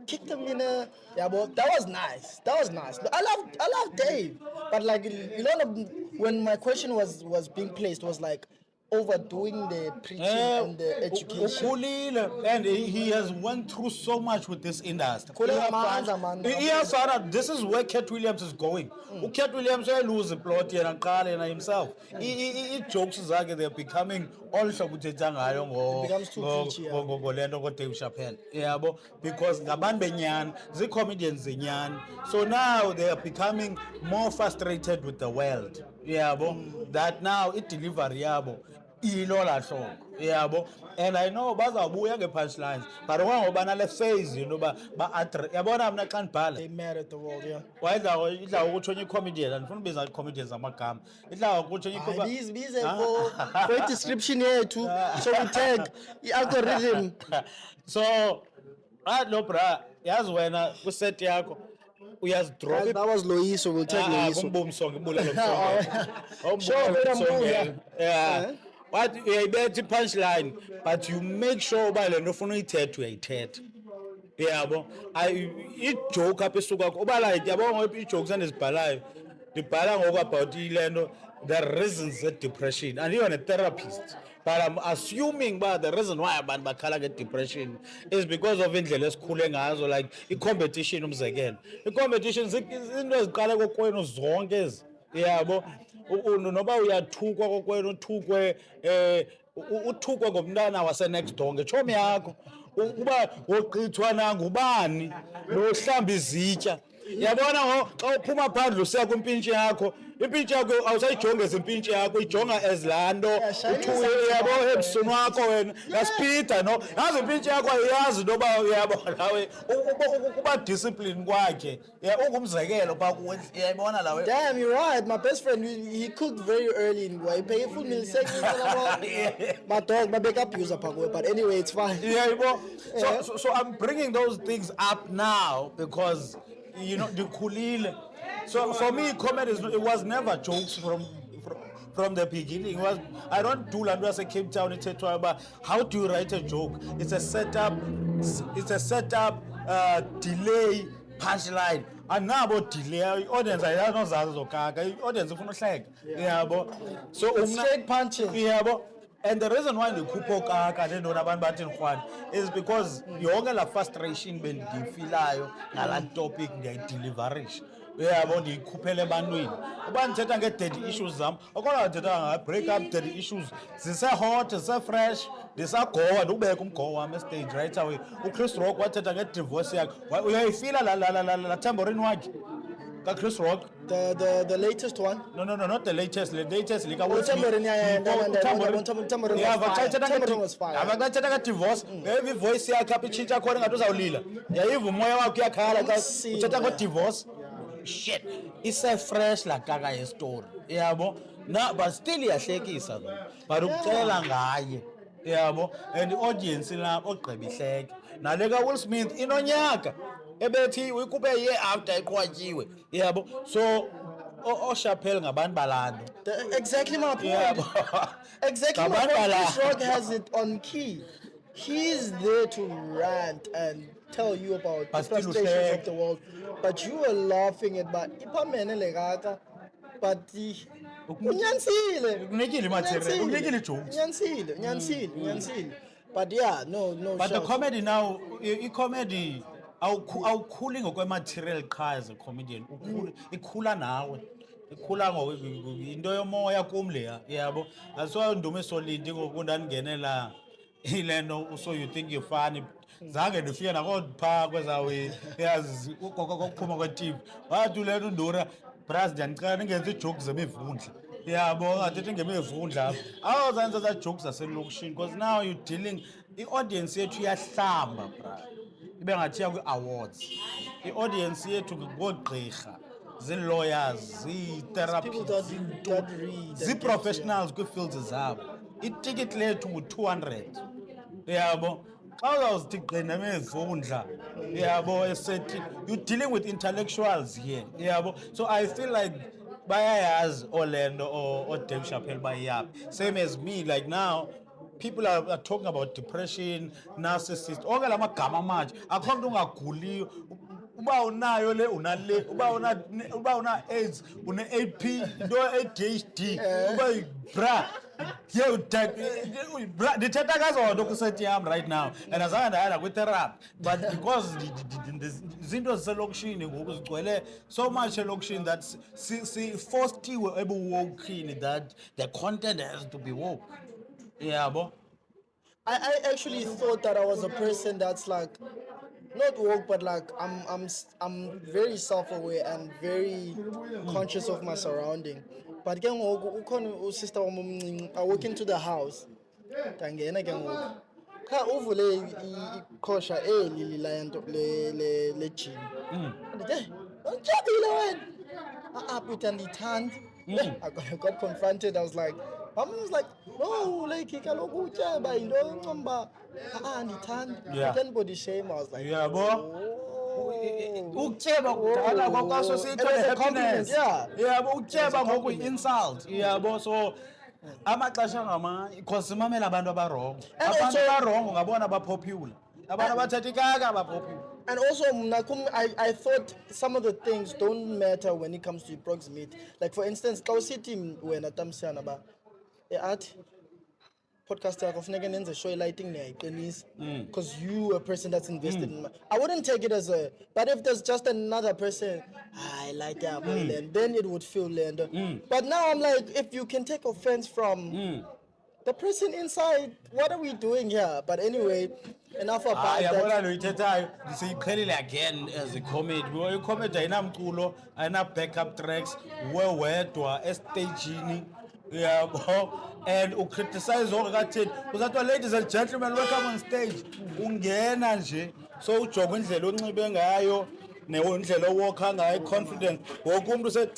kick them in a, yeah, but that was nice. That was nice. I love Dave. But like, you know, when my question was being placed, was like overdoing the preaching and the education. Ukhulile, and he has went through so much with this industry. Khulile amandla, man. This is where Cat Williams is going. Cat Williams will lose the plot yena qala yena himself. Jokes zakhe they're becoming all shokuthetha ngayo Becomes too preachy, yeah. ngolento ko Dave Chappelle. Yabo, because ngabantu benyani, the comedians zenyani. So now they are becoming more frustrated with the world. Yabo, that now it delivery yabo ilola hlobo yabo, and I know bazabuya nge-punchlines but ngoba nale phase you know ba yabona mina xa ngibhala They mad at the world, yeah. idla ukutsho enye comedian andifuna ubiza i-comedians amagama idla ukutsho enye Bize for description yethu so we tag i-algorithm. so lo bra yazi wena kwiset yakho uyazidrop Guys, that was Loiso. We'll take Loiso. Boom song ibulelo Sure, better move, yeah. yeah. But uyayibetha i-punchline but you make sure uba le nto ufuna uyithetha uyayithetha yabo ijoke apha esuka uba like yabo ijokes endizibhalayo ndibhala ngoku about ile nto the reasons ze-depression and you're a therapist but I'm assuming ba the reason why abantu bakhala nge-depression is because of indlela esikhule ngazo like i-competition umzekelo i-competition into eziqala kokwenu zonke ezi yabo noba uyathukwa kokwenu uthukwe ngomntana wase-next door ngetshomi yakho uba wogqithwa nangubani nohlamba izitya yabona xa uphuma phandle usiya kwimpintshi yakho impintshi yakho awusayijongi impintshi yakho ijonga as laa nto yabo ebusweni wakho wena yaspida no yazi impintshi yakho ayiyazi intoba yabo nawe ukuba discipline kwakhe ungumzekelo phaa kuwe yayibona lawe. Damn, you're right. My best friend, he cooked very early in Guay. Pay full meal my dog, my backup abuser, but anyway, it's fine. Yeah, so I'm bringing those things up now because you know the kulile. So for me, comedy it was never jokes from the beginning. It was I don't do landu as a Cape Town about how do you write a joke. It's a setup. Delay, punchline. And now about delay, audience I don't know zazi audience ufuna uhleka. Yabo. So Straight punches. Yabo. And the reason why ndikhupho kaka nento nabantu bathi ngikhwana is because yonke la frustration bendifilayo ngala topic ndiyayideliverisha uyabo ndiyikhuphele ebantwini uba ndithetha ngee-dirty issues zam akhona ndithetha nga-break up dirty issues zise-hot zise-fresh ndisagowa ndikubeka umgowo wam estage right away uChris Rock wathetha ngedivorce yakhe uyayifila la tambourine wakhe kaChris Rock. The latest one? No, not the latest. The latest, like Tambourine, Tambourine was fire. Abakathetha divorce. Every voice yakhe apha itshintsha khona ngathi uzawulila. Yayiva umoya wakhe uyakhala xa uthetha ngo-divorce. Shit, ise-fresh la kaka yestory. Yabo. Na but still iyahlekisa though. But ukucela ngaye. Yabo. And the audience lapho ogqiba ihleke. Nale ka Will Smith inonyaka. Ebethi uyikhuphe ye after iqhwatyiwe yabo so Chappelle ngabantu balando exactly my point. Yeah. Exactly my point. Chris Rock has it on key. He's there to rant and tell you about the frustrations of the world, but you are laughing at but ipamene legaka but unyanisile kunikile material kunikile jokes unyanisile but yeah no but the comedy now i-comedy awukhuli ngokwematerial qha as a comedian ikhula nawe ikhula into yomoya kum leya yabo asiwa ndume solindi ngoku ndandingenela ile nto so you think you're funny zange ndifike nakophaa kwezawe yazi kokuphuma kwe-TV wathi ulento undura bras ndiyanicela ningenzi iijoke zemivundla yabo ungathethi ngemivundla awuzanza zaa jokes zaselokishini because now you're dealing i-audience yethu iyahlamba bra ibe ngathiya kwi-awards i-audience yethu ngoogqirha zii-lawyers People that read. zii-professionals kwiifields zabo itikiti lethu ngu-200 yabo xa uzawuzithi gqina mevundla yabo esethi you're dealing with intellectuals here yabo so I feel like bayayazi Orlando or Dave Chappelle bayaphi same as me like now people are talking about depression narcissist onke la magama amatsha akho mntu ungaguliyo uba unayo le unale uba una AIDS une-AP into ADHD uba bra ndithetha kazonto kusethi yam right now and azange ndayana kwi-therapy but because zinto ziselokishini ngoku zigcwele so much elokishini that sifostiwe ebuwokini that the content has to be woke yabo I actually thought that I was a person that's like not woke, but like I'm very self-aware and very conscious of my surrounding. But ke ngoku ukhona usister wami omncinci I walk into the house ndangena ke ngoku kha uvule iqhosha eli lento le gym ndithi ujabile wena Peter ndithanda I got confronted. I was like mom was like no like kaloku utyeba yinto encomba ndithanda Yeah. then body shame I was like yabo ukutyeba kudala kwakwaso It siyithole was a happiness compliment, yeah. yabo ukutyeba ngoku compliment. i-insult yabo so amaxesha ngamanye because simamela abantu abarongo And abantu also- abarongo ngabona abapopular abantu abathetha ikaka abapopular And also, I thought some of the things don't matter when it comes to proximity. Like for instance, xa usithi wena Tamsiana ba art podcast yakho funeka nenze show lighting niyayiqinisa because you a person that's invested in I wouldn't take it as a but if there's just another person I like that then it would feel land. But now I'm like if you can take offense from the person inside, what are we doing here? But anyway, enough about yabona that. lo ithethayo siyiqhelile again as a comedy i-comedy ayinamculo ayina-backup tracks wewedwa estagini yabo and ucriticize ongekatheni uzathiwa ladies and gentlemen welcome on stage ungena nje so ujonga indlela onxibe ngayo nendlela owokha ngayo confidence woke umntu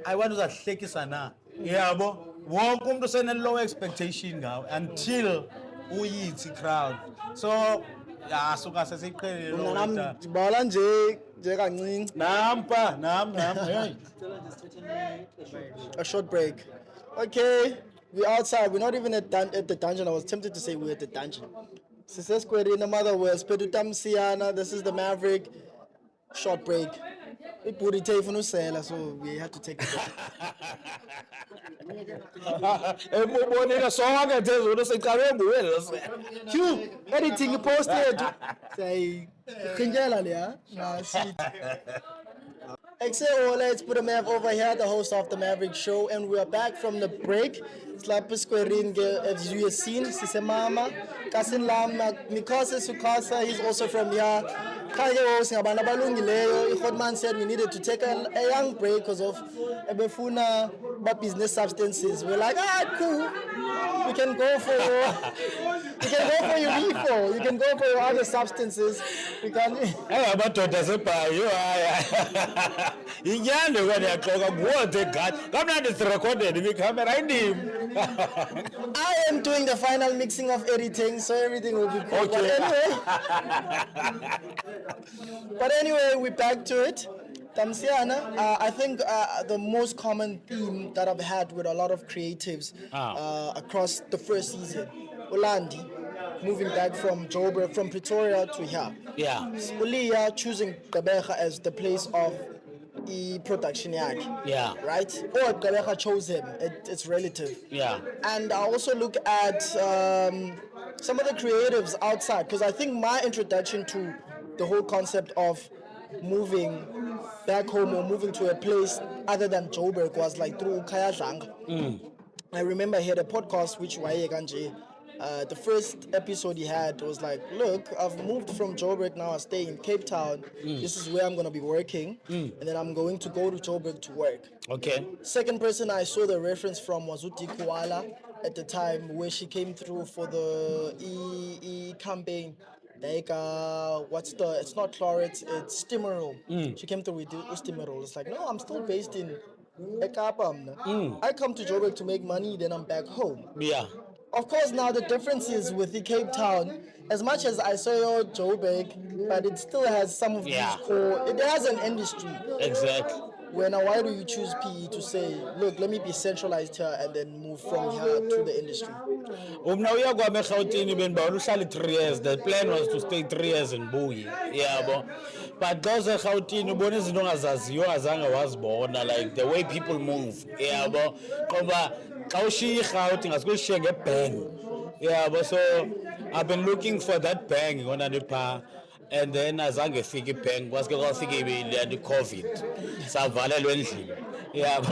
ayiwanti uzahlekisa na yabo wonke umuntu sene-low expectation ngawe until uyithi crowd so suka sesiyiqhelile loo Nam nto. ndibala nje kancinci nam hey. a short break. Okay, we're outside. We're not even at the dungeon. I was tempted to say we're at the dungeon. Sisesquare in another words. Pedutam Siana. This is the Maverick. Short break. It would take for so we had to take a break. ebubonile sonke phezulu siqale nguwena Q, editing you posted. Say, Kinjala leya. Nah, shit. XAO, let's put a Mav over here, the host of the Maverick Show, and we are back from the break. Slapper Squarin, as you have seen, Sise Mama, Kasin Lama, Mikasa Sukasa, he's also from here. Kanye Osi, Abana Balungileyo, Ihodman said we needed to take a young break because of Ebefuna business substances. We're like, cool. You can go for your refill. You can go for your other substances. You can. amadoda sebhayo haya inyande wena yaxoka nguwothe gadi kamnandi sirecorded ikhamera indim I am doing the final mixing of editing, so everything will be cool. Okay. But anyway, we're back to it. Tamsiana, I think the most common theme that I've had with a lot of creatives across the first season, Ulandi, moving back from Joburg, from Pretoria to here. yeah Ulia choosing Gqeberha as the place of the production yakhe. Yeah. Right? Or Gqeberha chose him. It's relative. yeah And I also look at some of the creatives outside because I think my introduction to the whole concept of moving back home or moving to a place other than Joburg was like through Kaya Zhang. I remember I had a podcast which Waye Kanje The first episode he had was like, look, I've moved from Joburg now. I stay in Cape Town. This is where I'm gonna be working, and then I'm going to go to Joburg to work. Okay. Second person I saw the reference from was Uti Kuala at the time, where she came through for the E campaign. Like, it's not Chlorate, it's Stimerol. She came through with Stimerol. It's like, no, I'm still based in Ekapa. I come to Joburg to make money, then I'm back home. Yeah. Of course, now the difference is with the Cape Town, as much as I saw your Joburg, but it still has some of Yeah. these core, it has an industry. Exactly. Now, why do you choose PE to say, look, let me be centralized here and then move from here to the industry? Umna uyakwami eGauteng benibawela uhlala 3 years. The plan was to stay 3 years in Buyi. Yabo. But those eGauteng ubona izinto ongazaziyo azange wazibona, like the way people move. Yabo. Ngoba xa ushiya iGauteng asikuyishiye ngebang. Yabo. So I've been looking for that bang ngona nipha. And then azange efike ibhank kwaske kwafika le COVID savalelwa endlini yabo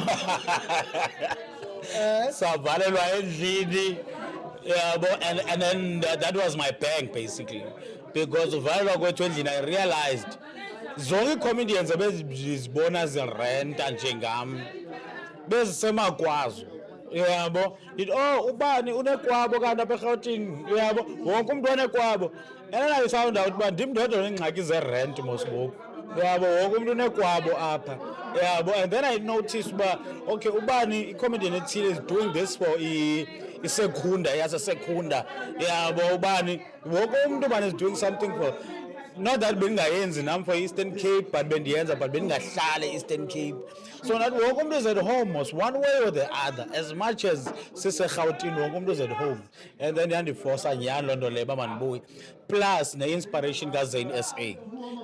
savalelwa endlini yabo and then that was my bank basically, because uvalelwa kwethu endlini I realized zonke comedians ebezibona zirenta njengam bezisemakwazo yabo ubani unekwabo kanti apha eGauteng yabo wonke umuntu onekwabo. And then I found out uba ndim ndodwa neengxaki ze-rent mosboku yabo wonke umuntu unekwabo apha yabo. And then I noticed uba okay ubani icomedian ethile is doing this for isekunda yasesekunda yabo ubani wonke umuntu ubani is doing something for, not that bengayenzi nam for Eastern Cape but bendiyenza but bendingahlali Eastern Cape. So not wonke umuntu is at home most one way or the other, as much as siseGauteng wonke umuntu is at home. And then yandifosa nyhani loo nto leyo uba mandibuye, plus ne-inspiration kaZane SA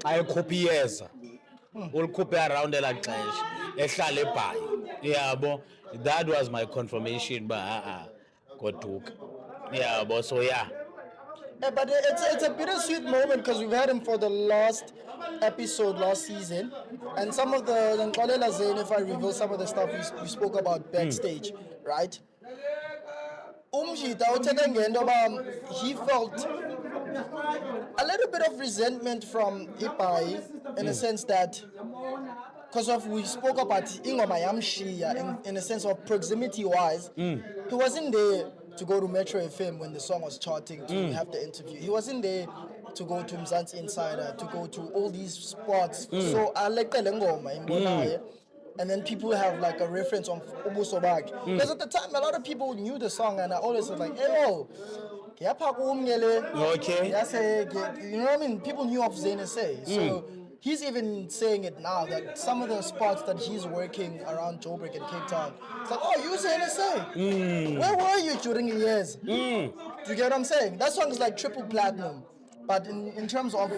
xa ekhupha iyeza ulikhuphe around elaa xesha ehlala eBhayi yabo. That was my confirmation uba goduka yabo. So yeah. Yeah, but it's a bittersweet moment because we've had him for the last episode last season, and some of the Nkolela Zane, if I reveal some of the stuff we spoke about backstage, right? Umjita uthethe ngento yoba he felt a little bit of resentment from Ipai in a sense that because of we spoke about Ingoma Yamshia in a sense of proximity wise, he wasn't there to go to Metro FM when the song was charting to have the interview. He wasn't there to go to Mzansi Insider, to go to all these spots. So aleqele ngoma imbonayo. And then people have like a reference on Ubuso Bag. Because at the time a lot of people knew the song and I always was like, hey yo, okay. You know what I mean? People knew of Zane SA. So he's even saying it now that some of the spots that he's working around Joburg and Cape Town, it's like, oh, you Zane SA. Where were you during the years? Do you get what I'm saying? That song is like triple platinum. But in terms of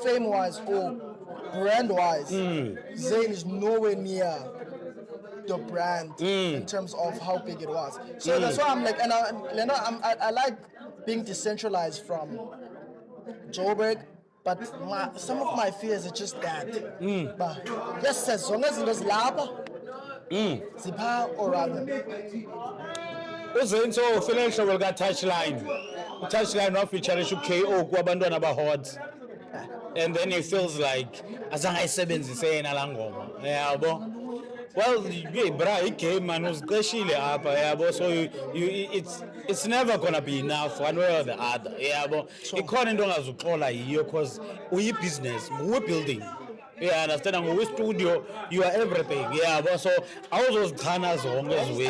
fame-wise or brand-wise, Zane is nowhere near the brand in terms of how big it was. So that's why I'm like, and I like being decentralized from Joburg, but some of my fears are just that. But yes, as long as it was laba, zipha oranga. Uzeni so ufile ihlobo lika Touchline. Touchline wafeaturisha uKO kwabantwana abaHot. And then it feels like azange ayisebenzise yena la ngoma yabo. Well, bra igame man uziqeshile apha yabo. So it's never gonna be enough one way or the other yabo. Ikhona into ongazuxola yiyo because uyi business, nguwe building. Yeah, understand. Ngowe studio, you are everything. Yeah, but so awuzozichana zonke eziwe.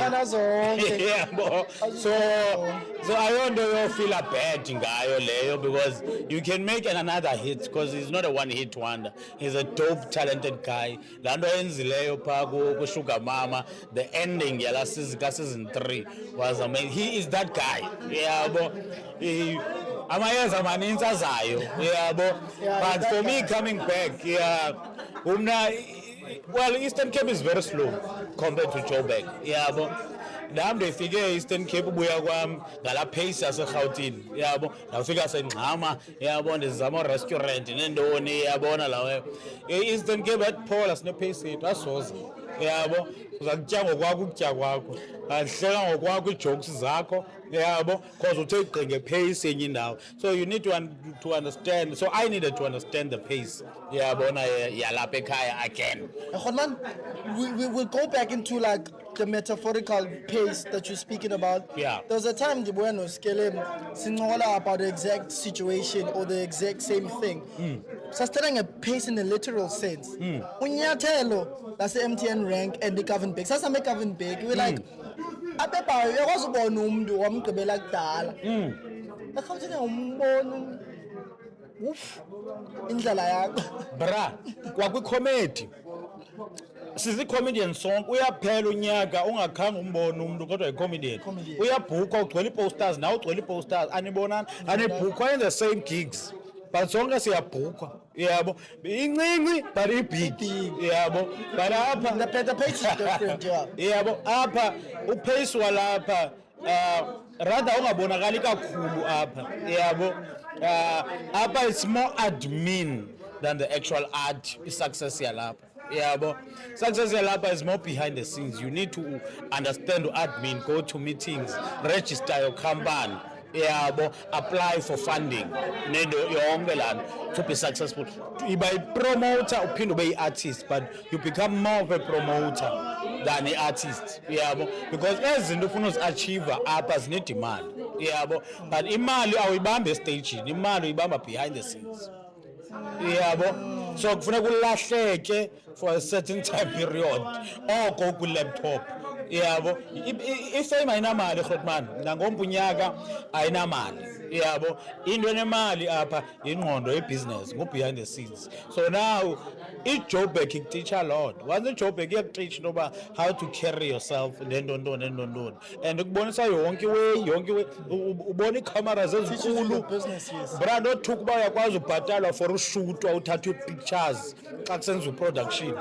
Yeah, but so I don't know you feel a bad ngayo leyo because you can make another hit because he's not a one-hit wonder. He's a dope, talented guy. La nto enzileyo phaa ku Sugar Mama, the ending yala season 3 was amazing. He is that guy. Yeah, but amayeza maninzi azayo yabo. But for me coming back, yeah, well, Eastern Cape is very slow compared to Joburg, yabo. nami ndifike e-Eastern Cape ubuya kwami ngala pace yaseGauteng yabo ndafika sengxama yabo ndizama restaurant nendoni yabona lawe e-Eastern Cape yatiphola sine pace yethu asoza yabo uzakutya ngokwakho ukutya kwakho ahleka ngokwakho ii-jokes zakho yabo because uthe gqi ngepace yenye indawo so you need to understand so I needed to understand the pace yabona yalapha ekhaya again. Godman, we will go back into like the metaphorical pace that you're speaking about. Yeah. There was a time the bueno skele singola about the exact situation or the exact same thing. So studying a pace in the literal sense. Unyathelo that's the MTN rank and the Gavin Big. Sasa make Gavin Big. We're like apha uyakwazi ubona umuntu wamgqibela kudala. Akhawuthina umbona uf indlela yakho. Bra kwakwi-comedy sizi-comedian sonke uyaphela unyaka ungakhange umbone umuntu kodwa yi-comedian uyabhukwa ugcwele ii-posters nawe ugcwele ii-posters anibonani anibhukwa in the same gigs but sonke siyabhukwa yabo incinci but ibig yabo but apha The pace is different, yeah. yabo apha upace walapha rather ungabonakali kakhulu apha yabo apha it's more admin than the actual art success yalapha yabo success yalapha is more behind the scenes you need to understand admin go to meetings register your company yabo apply for funding nento yonke lana to be successful iba i-promoter uphinde ube i-artist but you become more of a promoter than i-artist yabo because ezi zinto ufuna uzi-achieve apha zineda imali yabo but imali awuyibambi estagini imali uyibamba behind the scenes yabo so kufuneka ulahleke for a certain time period oko kwi-laptop yabo ifame ayinamali Grootman nangompa unyaka ayinamali yabo into enemali apha ingqondo yebusiness ngu-behind the scenes so now i-Joburg ikuteacha lot once i-Joburg iyakuteach into yoba how to carry yourself nentontoni and ukubonisa yonke iway ubona iikhamera ezinkulu Business, yes. brand othuka uba uyakwazi ubhatalwa for ushutwa uthatha ii-pictures xa kusenza i-production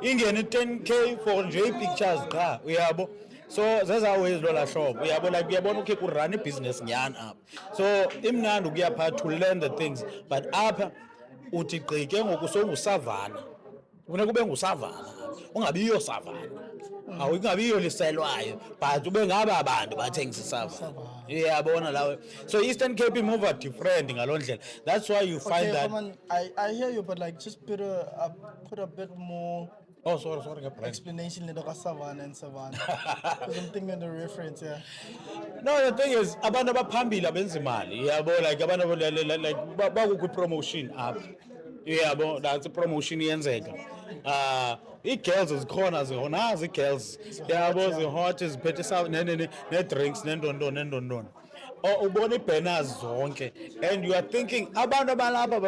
ingene i-10K for nje ii-pictures qha uyabo so zezawezi lola hlobo uyabo like uyabona ukhe kurun ibhizinesi nyhani apha so imnandi ukuya phaa to learn the things but apha uthi gqi ke ngoku sowungusavana funeka ube ngusavana ungabiyo savana awungabiyo liselwayo but ube ngaba bantu bathengisa isavana uyabona lawe so Eastern Cape move different ngaloo ndlela that's why you find Okay, that Godman, I hear you, but like just put a bit more oh sorry ngebrand explanation in the Savannah and Savannah. Because I'm thinking of the reference, yeah. no the thing is abantu abaphambili abenza imali yabo like abantu like bakukwi-promotion apha yabo that's i-promotion iyenzeka ii-girls zikhona zihonazi ii-girls yabo zihot ziphethe ne-drinks nentontoni ubona ii-banners zonke and you are thinking abantu abalapha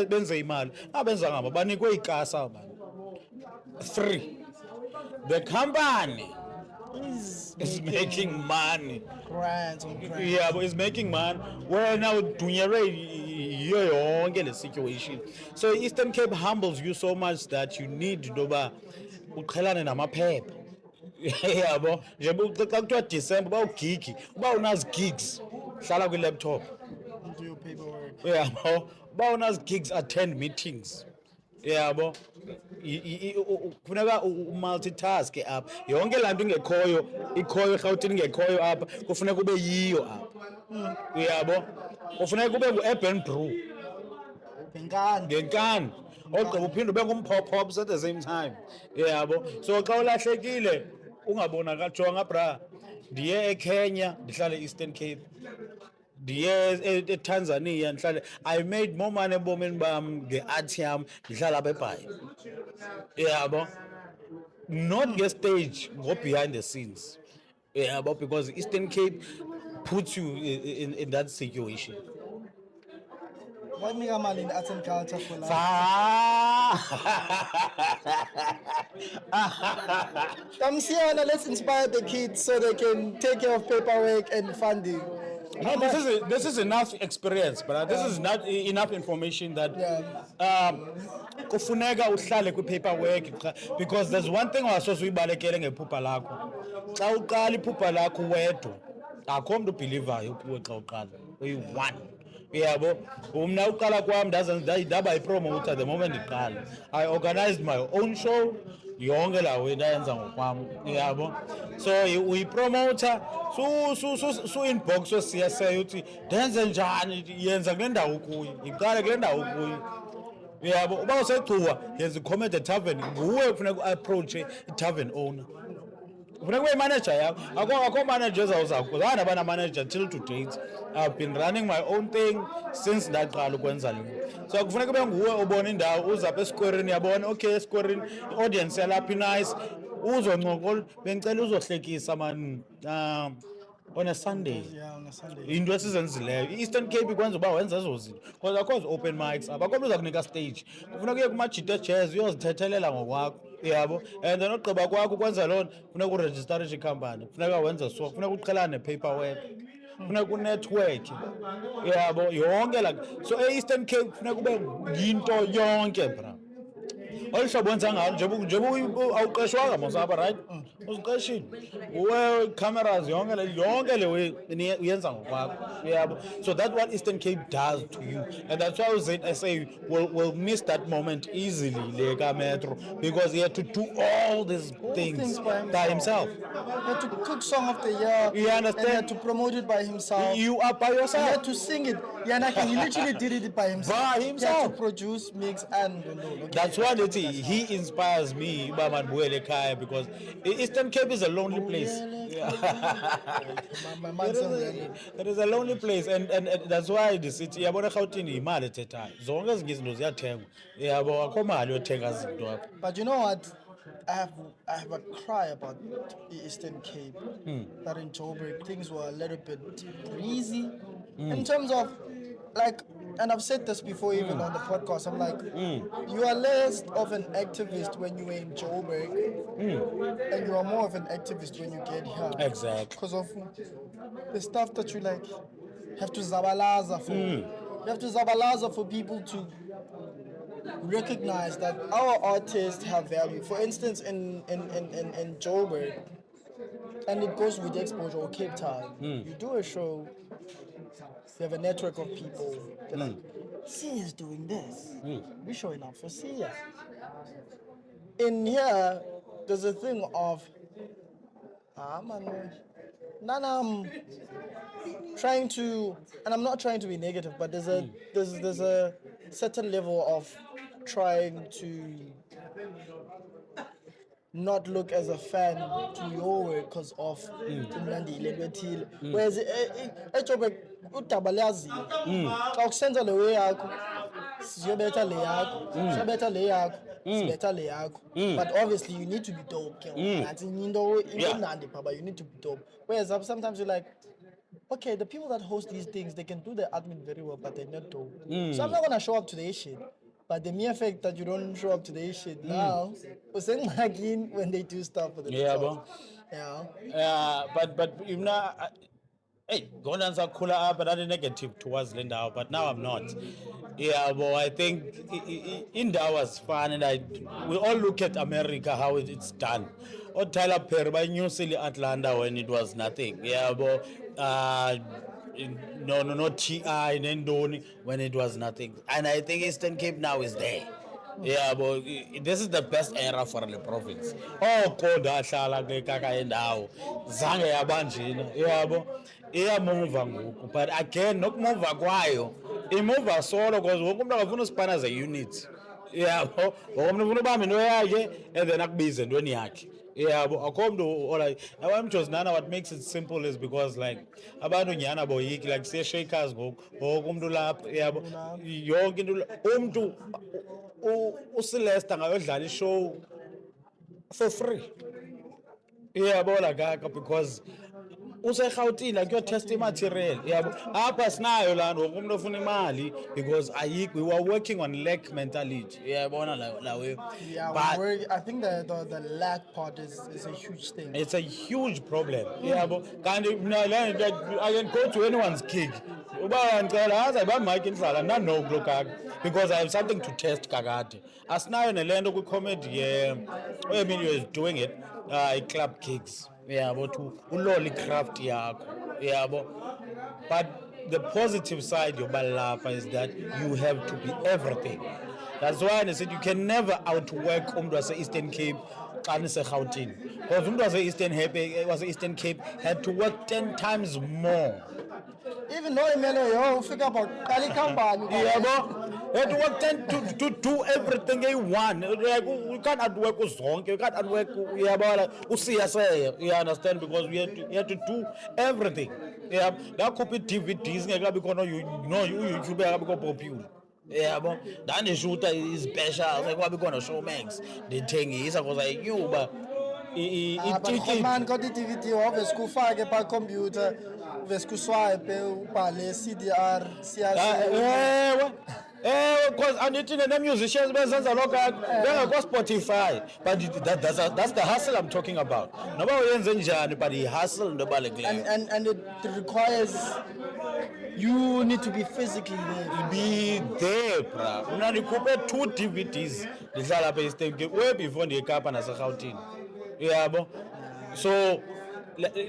benze imali abenza ngabo banikwe ikasa abantu 3 the company is making money Grants on grants. yeah but it's making money wena udunyelwe yiyo yonke le situation so Eastern Cape humbles you so much that you need intoba uqhelane namaphepha yabo nje xa kuthiwa December bawugigi uba unazi gigs hlala kwi-laptop Do your paperwork. yabo uba unazi gigs attend meetings yabo kufuneka umultitask apha yonke laa nto ingekhoyo ikhoyo eRhawutini ingekhoyo apha kufuneka ube yiyo apha uyabo kufuneka ube ngu-urban brew Ngenkani. ngenkani ogqiba uphinde ube ngumphophops at the same time yabo so xa ulahlekile ungabonakali jonga bra ndiye eKenya ndihlale e-Eastern Cape ndiye eTanzania ndihlale I made more money ebomini bam nge-art yam ndihlala apha eBhayi yabo not nge-stage go-behind the scenes yabo because Eastern Cape puts you in that situation. What make a man in arts and culture for life? Come see, let's inspire the kids so they can take care of paperwork and funding. No, this is enough experience, but this is not enough information that kufuneka uhlale kwi-paperwork because there's one thing wasoze uyibalekele ngephupha lakho. Xa uqala iphupha lakho wedwa akho mntu ubhilivayo kuwe xa uqala uyi-one. Yabo mna uqala kwam ndaba yipromoter the moment ndiqala. I organized my own show yonke lawo ndayenza ngokwam yabo. So uyipromoter su-inbox osiyaseyo uthi ndenze njani, yenza kule ndawo ukuyo, iqale kule ndawo ukuyo. Yabo uba usegcuwa yenza i-comment etavern, nguwe kufuneka u-approache i-tavern owner. Kufuneka ube manager yakho. Akho manager ezawuza zange ndaba manager till to date. I've been running my own thing since ndaqala ukwenza le. So kufuneka ube nguwe ubona indawo, uza apha esikwerini yabona okay esikwerini i-audience yalapha nice, uzoncokola bengicela uzohlekisa man on a Sunday. Yeah, on a Sunday. Into esizenzileyo i-Eastern Cape ikwenza uba wenza ezo zinto because akho open mics abakho mntu uza kunika stage. Kufuneka uye kumajita jazz uyozithethelela ngokwakho yabo, and then ogqiba kwakho ukwenza loo nto funeka urejistarishe ikhampani, funeka wenze so, funeka uqhelane paperwork, funeka unetwork yabo yonke like so e-Eastern Cape funeka ube yinto yonke bra. Olu hlobo wenza ngalo njengoba awuqeshwanga mosapha right, uziqeshile uwe cameras yonke le uyenza ngokwakho yabo. So that's what Eastern Cape does to you, and that's why I say we'll miss that moment easily le ka Metro because he had to do all these things by himself. He had to cook song of the year. You understand? And he had to promote it by himself. You are by He yourself. had to sing it. Yeah, like, he literally did it by himself. By He himself. had to produce, mix, and That's why he inspires me uba mandibuyele ekhaya because Eastern Cape is a lonely place. My man sang really. It is a lonely place, and that's why the city yabona eRhawutini yimali ethethayo, zonke ezinye izinto ziyathengwa yabo, akho mali yothenga izinto apha. But you know what? I have a cry about the Eastern Cape. That in Joburg things were a little bit breezy in terms of like, and I've said this before even on the podcast. I'm like, you are less of an activist when you were in Joburg, and you are more of an activist when you get here. Exactly. Because of the stuff that you like have to zabalaza for. You have to zabalaza for people to recognize that our artists have value. For instance, in Joburg, and it goes with exposure or Cape Town, you do a show, you have a network of people, they're like, Sia's doing this, we're showing up for Sia. In here, there's a thing of, I'm trying to, and I'm not trying to be negative, but there's a certain level of trying to not look as a fan to your work because of umlandile lwethile. Whereas eJoburg udaba liyaziwa. Xa kusenza le way yakho siyobetha le yakho, siyobetha le yakho, sibetha le yakho. But obviously you need to be dope. That's into imnandi pha, but you need to be dope. Whereas sometimes you're like, okay, the people that host these things, they can do the admin very well, but they're not dope. So I'm not gonna show up to their shit. But the mere fact that you don't show up to their shit now, when they do stuff for themselves. Yeah. But you know, hey, Gondans are cooler up, but I'm negative towards Linda, but now I'm not. Yeah, but I think India was fun, and we all look at America how it's done. Or Tyler Perry by New Zealand, Atlanta when it was nothing. Yeah, but no TI, Nendoni when it was nothing. And I think Eastern Cape now is there. Yeah, but this is the best era for the province. Oh, Koda, Shala, Kaka, and Ao, Zanga Yabanjina, Yabo, Ea Mova, but again, not move Aguayo. He move a solo because we're going to span as a unit. Yeah, we're going to bomb in Oya, and then Akbiz and Doniak. Yeah, but I come to all I want to know what makes it simple is because like about Nyana boy, like say shakers go, come to lap, yeah, you're going to Celeste and I will show for free. Yeah, but like because useGauteng like your testing material yabo apha sinayo la ngomuntu ofuna imali because we were working on lack mentality yabona la way. Yeah, but I think the lack part is a huge thing. It's a huge problem yabo kanti I can go to anyone's gig uba ndicela aza iba mike indlala ndandino kulo kaka because I have something to test kakade asinayo nele nto kwicomedy Emilio is doing it i-club gigs yabo to ulole icraft yakho yabo but the positive side yoba lapha is that you have to be everything. That's why I said you can never outwork umntu wase-Eastern Cape xa niserhawutini because umntu wase-Eastern Cape had to work 10 times more. Even though Emilio ufika baqala ikhampani Yabo, you have to work 10 to do everything they want. Like you can't outwork uzonke, you can't outwork uyabona usiyaseya. You understand because you have to do everything. Yeah, that could be DVDs ngeke khona YouTube akabikho popular. Yabo, then shooter is special. Like kwabi khona Showmax. Ndithengisa because I knew ba but man got the DVD obvious kufake pa computer vesku swipe ubhale CDR ewe because andithi ne-musicians bezenza lokho bengakwa-Spotify but that's the hustle I'm talking about noba uyenze njani but i-hustle into ebalulekileyo and it requires you need to be physically there. Be there bra mna ndikhuphe 2 DVDs ndihlala apha e-Eastern Cape way before ndiyekapa naserhawutini yabo so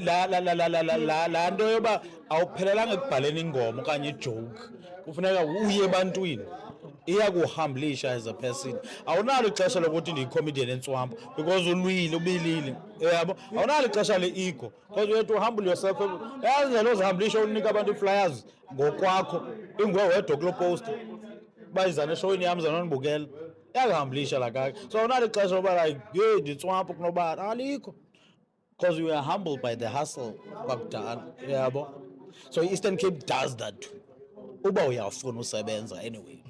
la nto yoba awuphelelanga ekubhaleni ingoma okanye ijoke kufuneka uye ebantwini iyakuhambilisha as a person awunalo ixesha lokuthi ndiyi-comedian entswampo because ulwile ubilile yabo awunalo ixesha le-ego because you have to humble yourself yazi ndlela ozihambilisha unika abantu ii-flyers ngokwakho inguwe wedwa kulo poster bayizane eshowini yam zanondibukela iyakuhambilisha lakake so awunalo ixesha loba like ye ndintswampo kunobani alikho because we were humbled by the hustle kwakudala yabo so Eastern Cape does that too uba uyafuna usebenza anyway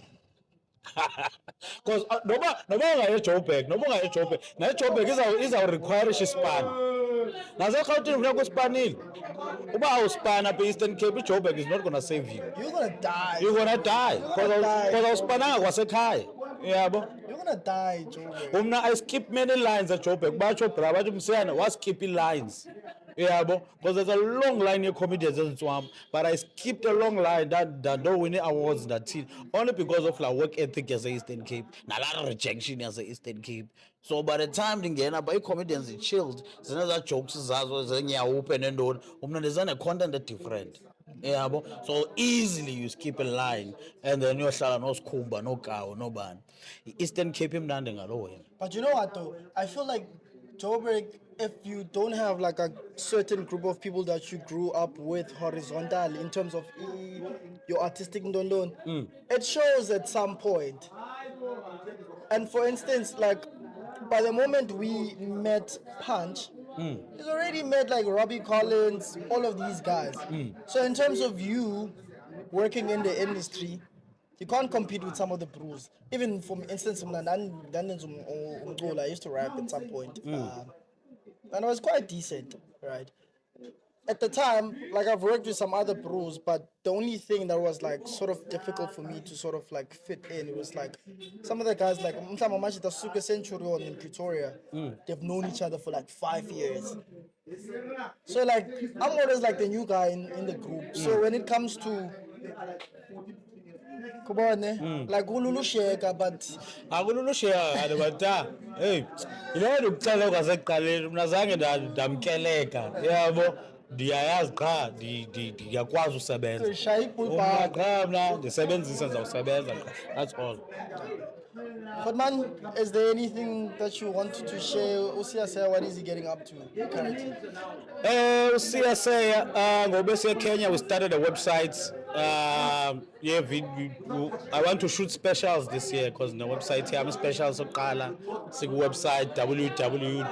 because noba ungaye-Joburg naye-Joburg izawurequirisha ispani naserhawutini funeka uspanile uba awuspana apha e-Eastern Cape i-Joburg is not gonna save you. You're gonna die because awuspananga kwasekhaya yabo You're gonna die, Joburg. Umna I skip many lines at Joburg batsho bra bathi msiyana waskip lines yabo because there's a long line of comedians in Swamp but I skipped a long line that don't win awards that team only because of like work ethic as a Eastern Cape na lot of rejection as a Eastern Cape so by the time ndingena by comedians chilled zineza jokes zazo zenyawuphe nendoni umna ndizana content that different yabo so easily you skip a line and then uyohlala nosikhumba nogawo nobani Eastern Cape imnandi ngalo wena. But you know what though? I feel like Joburg, if you don't have like a certain group of people that you grew up with horizontally in terms of your artistic ndondon, it shows at some point. And for instance, like by the moment we met Punch, he's already met like Robbie Collins, all of these guys. So in terms of you working in the industry, you can't compete with some of the brews. Even for instance, I used to rap at some point. And I was quite decent, right? At the time, like I've worked with some other brews, but the only thing that was like sort of difficult for me to sort of like fit in, it was like some of the guys like the Suka Centurion in Pretoria, they've known each other for like 5 years. So like I'm always like the new guy in the group. So when it comes to like ululu sheka but akululusheka but hey yile nto kuxela kwasekuqaleni mna zange ndamkeleka yabo ndiyayazi qha ndiyakwazi usebenza shaya ibhulbha qha mna ndisebenzise ndizawusebenza qha that's all. But man, is there anything that you want to share? Usiya, what is he getting up to currently? Usiya, ngobe Kenya, we started a website. Yeah, I want to shoot specials this year because the website here, I'm special so kala. Sig website www.kqv.co.za,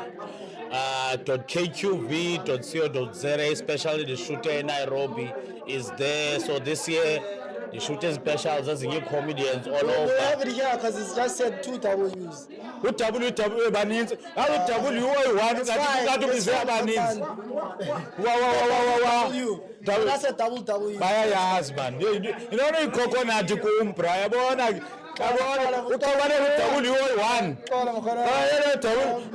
especially the shooter in Nairobi is there. So this year. The shooting specials as new comedians all over. We have it here because it's just said 2 W's. What WW baninzi? How W1 ngathi bizwe baninzi. W. That's a double W. Bayayazi man. You know icoconut kumbra yabona uqabane ku-WO1 Xola mkhona.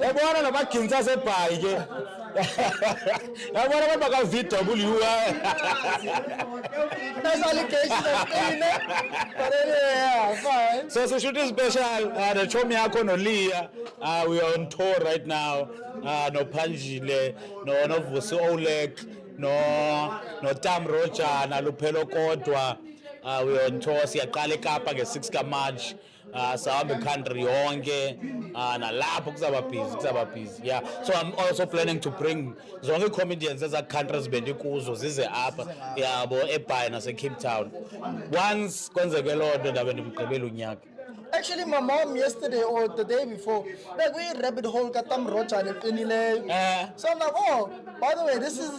yabona namagintsi asebhayi ke yabona abantu baka-VW That's allegations of clean, eh? But anyway, yeah, fine. so sishuthi special nechomi yakho noLeah we are on tour right now noPhanjile noVusi Oleg noTam Roja naLuphelo Kodwa we are on tour siyaqala eKapa nge-6 kaMarch sahamba country yonke nalapho kuzaba busy yeah so I'm also planning to bring zonke comedians eza-countries bendikuzo zize apha yabo eBhayi nase-Cape Town once kwenzeke loo nto ndabe ndimgqibela unyaka. Actually, my mom yesterday or the day before, like we rabbit hole Katam Rocha and Penile. So I'm like, oh, by the way, this is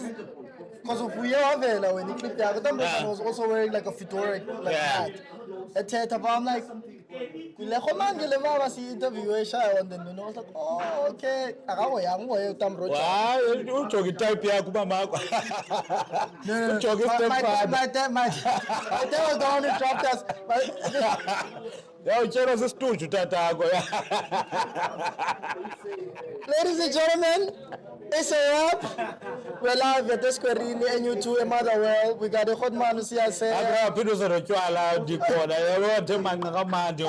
because of Uyavela when he clicked out. Katam Rocha was also wearing like a fedora like hat. At Teta, I'm like, interview shy and then I was like, oh, okay. I young boy, Katam Rocha. Wow, ujogi type yakho umamakho. No, Ujogi my stepfather. dad was the one who dropped us. Yawutshela sisituju tatakho. Ladies and gentlemen, it's a wrap. We're live at the Squarini and you two, a mother world. We got a hot man to see us say. Phinde uzorotywala ndikhona yabona emanqa kamandi I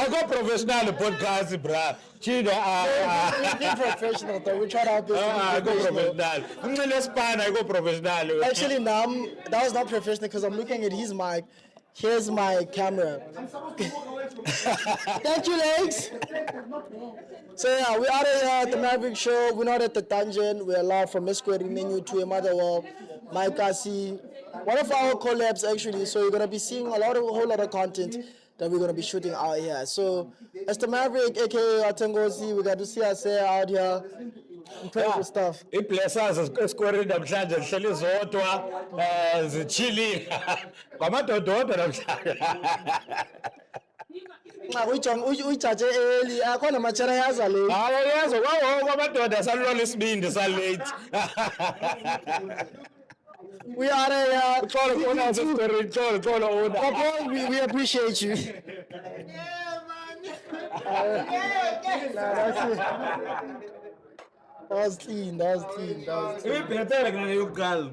go professional podcast bra chida We be professional though. We try to help I go you. professional uncile spine I go professional Actually, now that was not professional because I'm looking at his mic. Here's my camera. Thank you, legs. So yeah, we're out of here at the Maverick Show. We're not at the dungeon. We're live from Esquire Menu to a mother world. Mike Kasi, one of our collabs actually. So you're gonna be seeing a whole lot of content that we're gonna be shooting out here. So as the Maverick, aka Atengosi, we got to see us out here. Incredible stuff. iblessers esikoreni namhlanje zihleli zodwa zichilile ngamadododa namhlanje Uyijaje early akhona machera yaza le. hayi yazo kwawonke amadoda salola isibindi salate We are here. uxolo khona esikoreni xolo ona Papa, we appreciate you. That's it. That was clean. ibhetele kunayokuqala